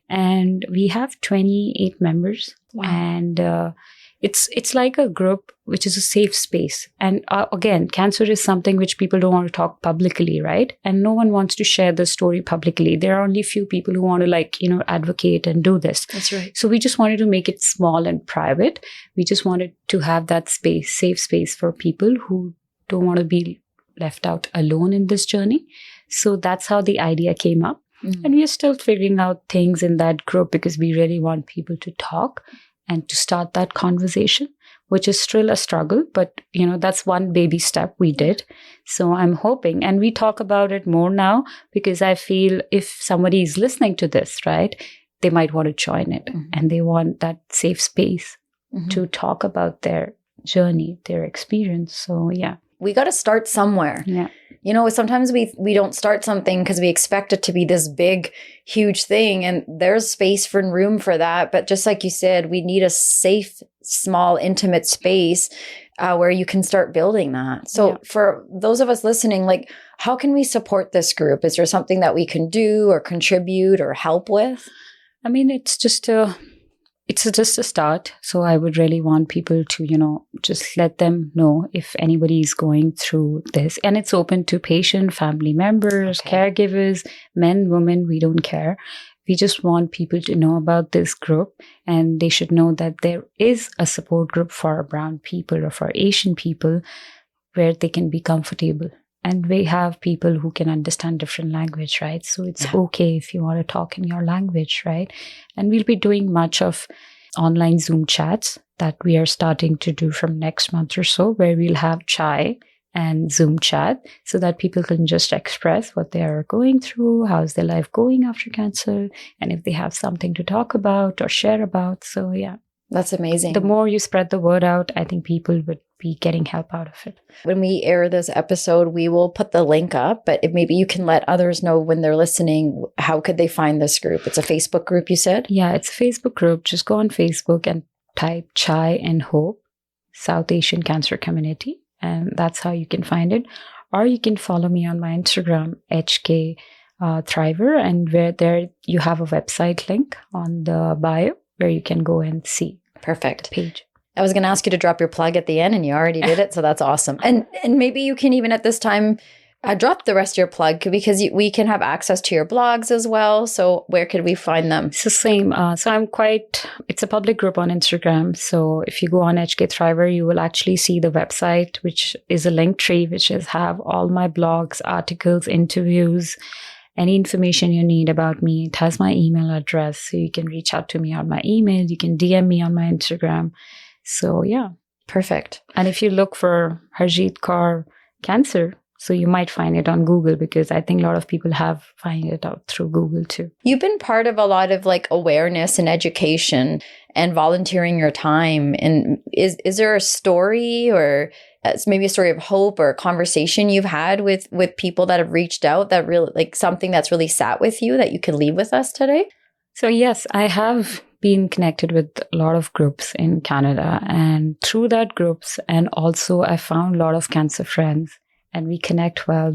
And we have 28 members. Wow. And it's like a group which is a safe space. And again, cancer is something which people don't want to talk publicly, right? And no one wants to share the story publicly. There are only few people who want to advocate and do this. That's right. So we just wanted to make it small and private. We just wanted to have that space, safe space for people who don't want to be left out alone in this journey. So that's how the idea came up. Mm-hmm. And we are still figuring out things in that group because we really want people to talk and to start that conversation, which is still a struggle. But, that's one baby step we did. So I'm hoping, and we talk about it more now because I feel if somebody is listening to this, right, they might want to join it. Mm-hmm. And they want that safe space mm-hmm. to talk about their journey, their experience. So, yeah. We got to start somewhere. Yeah. Sometimes we don't start something because we expect it to be this big, huge thing. And there's space for and room for that. But just like you said, we need a safe, small, intimate space where you can start building that. So for those of us listening, how can we support this group? Is there something that we can do or contribute or help with? I mean, it's just a start. So I would really want people to, just let them know if anybody is going through this. And it's open to patient, family members, caregivers, men, women, we don't care. We just want people to know about this group, and they should know that there is a support group for brown people or for Asian people where they can be comfortable. And we have people who can understand different language, right? So it's okay if you want to talk in your language, right? And we'll be doing much of online Zoom chats that we are starting to do from next month or so, where we'll have Chai and Zoom chat so that people can just express what they are going through, how's their life going after cancer, and if they have something to talk about or share about. So yeah. That's amazing. The more you spread the word out, I think people would be getting help out of it. When we air this episode, we will put the link up, but maybe you can let others know when they're listening, how could they find this group? It's a Facebook group, you said? Yeah, it's a Facebook group. Just go on Facebook and type Chai and Hope, South Asian Cancer Community, and that's how you can find it. Or you can follow me on my Instagram, HK Thriver, and where there you have a website link on the bio where you can go and see. Perfect. The page. I was going to ask you to drop your plug at the end, and you already did it, so that's awesome. And maybe you can even at this time drop the rest of your plug because we can have access to your blogs as well. So where could we find them? It's the same. So it's a public group on Instagram. So if you go on HK Thriver, you will actually see the website, which is a link tree, which have all my blogs, articles, interviews, any information you need about me. It has my email address, so you can reach out to me on my email. You can DM me on my Instagram. So yeah. Perfect. And if you look for Harjeet Kaur cancer, so you might find it on Google, because I think a lot of people find it out through Google too. You've been part of a lot of awareness and education and volunteering your time. And is there a story or maybe a story of hope or a conversation you've had with people that have reached out that really something that's really sat with you that you can leave with us today? So yes, I have been connected with a lot of groups in Canada, and through that groups, and also I found a lot of cancer friends, and we connect well.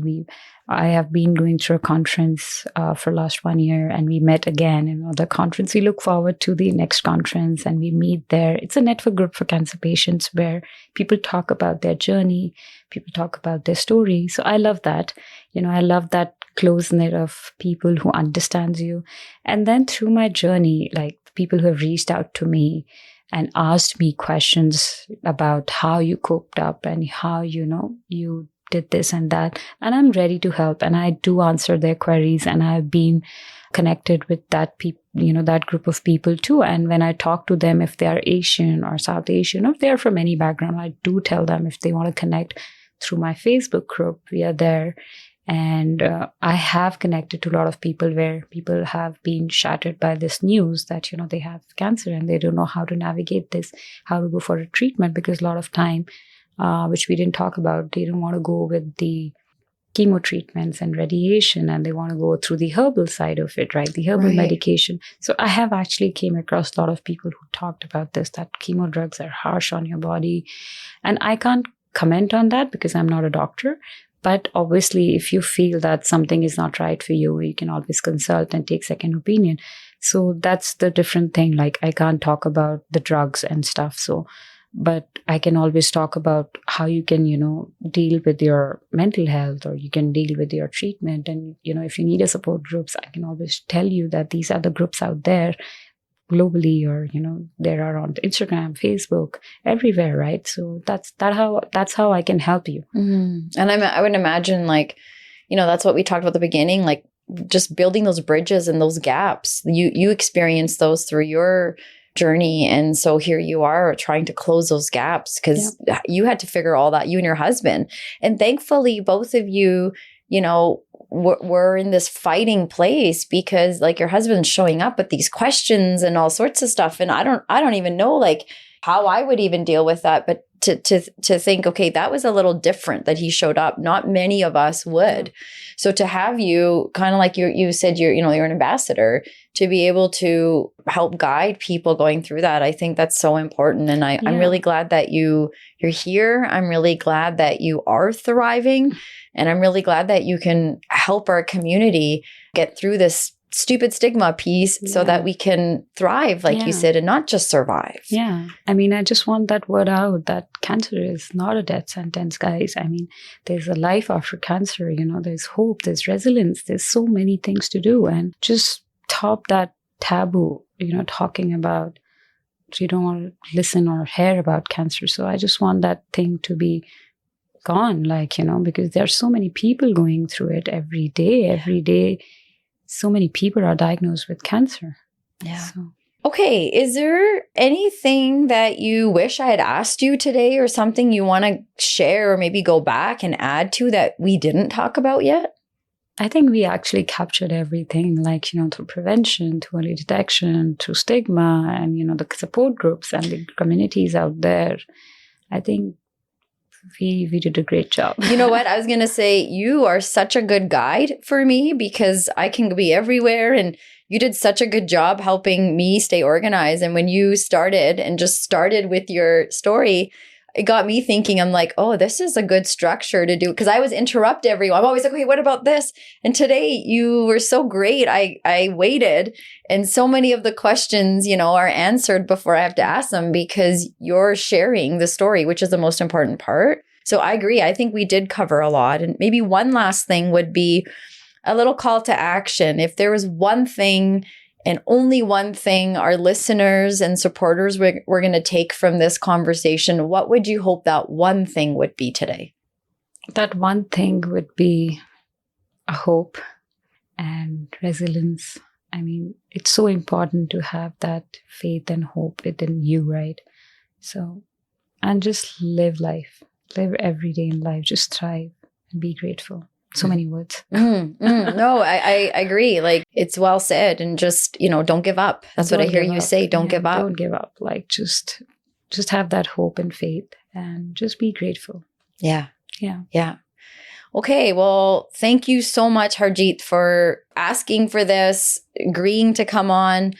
I have been going through a conference for last 1 year, and we met again in another conference. We look forward to the next conference, and we meet there. It's a network group for cancer patients where people talk about their journey, people talk about their story. So I love that. I love that close knit of people who understands you. And then through my journey, like people who have reached out to me and asked me questions about how you coped up and how, you did this and that. And I'm ready to help. And I do answer their queries. And I've been connected with that that group of people too. And when I talk to them, if they are Asian or South Asian, or if they're from any background, I do tell them if they want to connect through my Facebook group, we are there. And I have connected to a lot of people where people have been shattered by this news that, they have cancer and they don't know how to navigate this, how to go for a treatment, because a lot of time, which we didn't talk about, they don't want to go with the chemo treatments and radiation, and they want to go through the herbal side of it, right? The herbal medication. So I have actually came across a lot of people who talked about this, that chemo drugs are harsh on your body. And I can't comment on that because I'm not a doctor. But obviously, if you feel that something is not right for you, you can always consult and take second opinion. So that's the different thing. Like, I can't talk about the drugs and stuff. So, but I can always talk about how you can, deal with your mental health, or you can deal with your treatment. And, if you need a support groups, I can always tell you that these are the groups out there globally, or there are on Instagram, Facebook, everywhere, right? So that's how I can help you. Mm-hmm. And I would imagine, like, that's what we talked about at the beginning, like just building those bridges and those gaps. You experienced those through your journey, and so here you are trying to close those gaps because you had to figure all that, you and your husband. And thankfully, both of you, we're in this fighting place because, like, your husband's showing up with these questions and all sorts of stuff. And I don't even know, like, how I would even deal with that. But to think, okay, that was a little different that he showed up. Not many of us would. So to have you kind of like you said, you're an ambassador, to be able to help guide people going through that. I think that's so important. And I'm really glad that you're here. I'm really glad that you are thriving. And I'm really glad that you can help our community get through this stupid stigma piece so that we can thrive, like you said, and not just survive. Yeah. I mean, I just want that word out that cancer is not a death sentence, guys. I mean, there's a life after cancer, there's hope, there's resilience, there's so many things to do. And just top that taboo, talking about, you don't want to listen or hear about cancer. So I just want that thing to be gone, because there are so many people going through it every day. So many people are diagnosed with cancer. Yeah. So. Okay. Is there anything that you wish I had asked you today, or something you want to share or maybe go back and add to that we didn't talk about yet? I think we actually captured everything, through prevention, through early detection, through stigma, and, the support groups and the communities out there. I think we did a great job. You know what? I was going to say, you are such a good guide for me because I can be everywhere, and you did such a good job helping me stay organized. And when you started with your story, it got me thinking, I'm like, oh, this is a good structure to do, because I always interrupt everyone. I'm always like, okay, what about this? And today you were so great. I waited, and so many of the questions, are answered before I have to ask them because you're sharing the story, which is the most important part. So I agree. I think we did cover a lot. And maybe one last thing would be a little call to action. If there was one thing and only one thing our listeners and supporters were going to take from this conversation, what would you hope that one thing would be today? That one thing would be a hope and resilience. I mean, it's so important to have that faith and hope within you, right? So, and just live life. Live every day in life. Just thrive and be grateful. So many words. No, I agree. Like, it's well said. And just, don't give up. That's what I hear you say. Don't give up. Don't give up. Like, just have that hope and faith and just be grateful. Yeah. Yeah. Yeah. Okay, well, thank you so much, Harjeet, for asking for this, agreeing to come on,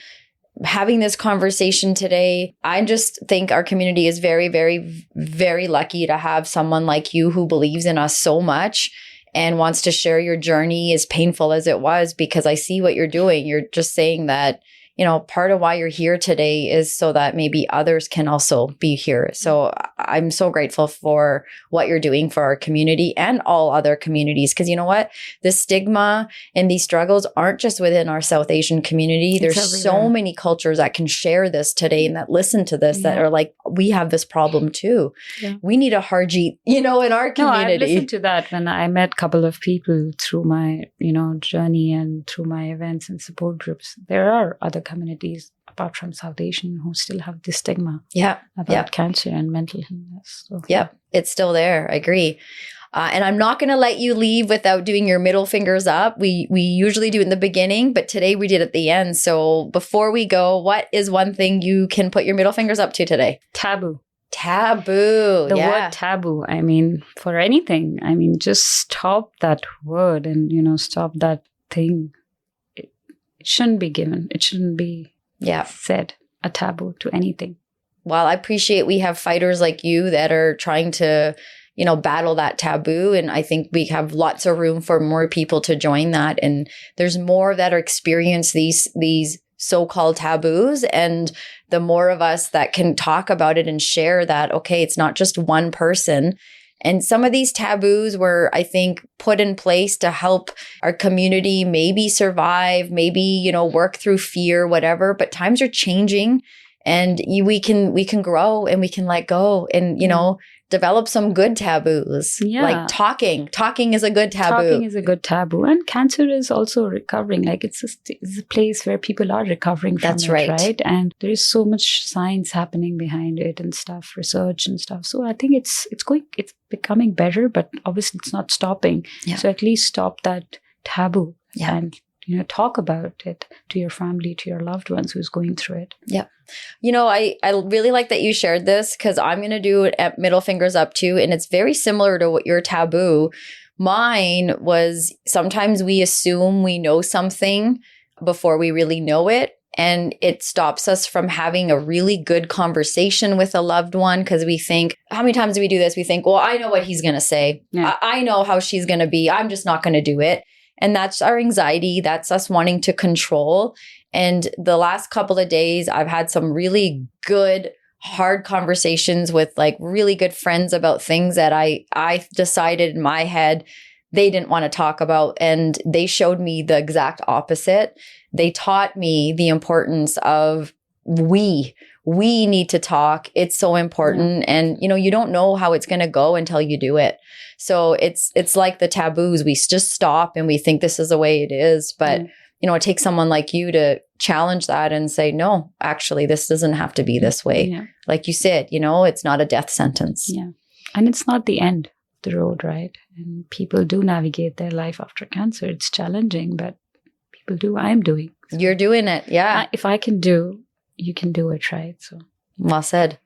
having this conversation today. I just think our community is very, very, very lucky to have someone like you who believes in us so much and wants to share your journey, as painful as it was, because I see what you're doing. You're just saying that, you know, part of why you're here today is so that maybe others can also be here. So I'm so grateful for what you're doing for our community and all other communities. Because you know what? The stigma and these struggles aren't just within our South Asian community. There's so many cultures that can share this today and that listen to this that are like, we have this problem too. Yeah. We need a Harjeet, you know, in our community. No, I've listened to that when I met a couple of people through my, you know, journey and through my events and support groups. There are other communities apart from South Asian who still have this stigma about cancer and mental illness. So, it's still there. I agree. And I'm not going to let you leave without doing your middle fingers up. We usually do it in the beginning, but today we did at the end. So before we go, what is one thing you can put your middle fingers up to today? Taboo. The word taboo. I mean, for anything. I mean, just stop that word and, you know, stop that thing. It shouldn't be given. It shouldn't be said, a taboo to anything. Well, I appreciate we have fighters like you that are trying to, you know, battle that taboo. And I think we have lots of room for more people to join that. And there's more that are experience these so-called taboos. And the more of us that can talk about it and share that, okay, it's not just one person. And some of these taboos were, I think, put in place to help our community maybe survive, maybe, you know, work through fear, whatever. But times are changing and we can grow and we can let go and, you know, develop some good taboos. Yeah. Like talking. Talking is a good taboo. Talking is a good taboo. And cancer is also recovering. Like it's a place where people are recovering from it, right? And there is so much science happening behind it and stuff, research and stuff. So I think it's becoming better, but obviously it's not stopping. Yeah. So at least stop that taboo and, you know, talk about it to your family, to your loved ones who's going through it. Yeah. You know, I really like that you shared this because I'm going to do it at middle fingers up too. And it's very similar to what your taboo. Mine was sometimes we assume we know something before we really know it. And it stops us from having a really good conversation with a loved one because we think, how many times do we do this? We think, well, I know what he's going to say. Yeah. I know how she's going to be. I'm just not going to do it. And that's our anxiety. That's us wanting to control. And the last couple of days, I've had some really good, hard conversations with like really good friends about things that I decided in my head they didn't want to talk about. And they showed me the exact opposite. They taught me the importance of we need to talk. It's so important. And, you know, you don't know how it's going to go until you do it. So it's like the taboos. We just stop and we think this is the way it is. But, you know, it takes someone like you to challenge that and say, no, actually, this doesn't have to be this way. Yeah. Like you said, you know, it's not a death sentence. Yeah. And it's not the end of the road, right? And people do navigate their life after cancer. It's challenging, but people do. I'm doing. So you're doing it. Yeah. If I can do, you can do it, right? So well said.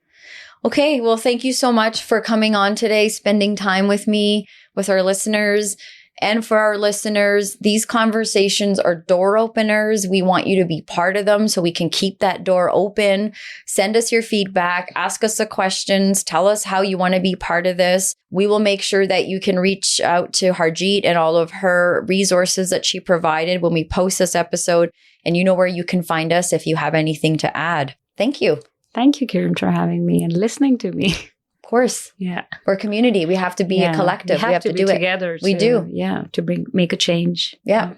Okay. Well, thank you so much for coming on today, spending time with me, with our listeners. And for our listeners, these conversations are door openers. We want you to be part of them so we can keep that door open. Send us your feedback, ask us the questions, tell us how you want to be part of this. We will make sure that you can reach out to Harjeet and all of her resources that she provided when we post this episode. And you know where you can find us if you have anything to add. Thank you. Thank you, Kiran, for having me and listening to me. Of course. Yeah. We're a community. We have to be a collective. We have to be do together. We do. Yeah. To make a change. Yeah.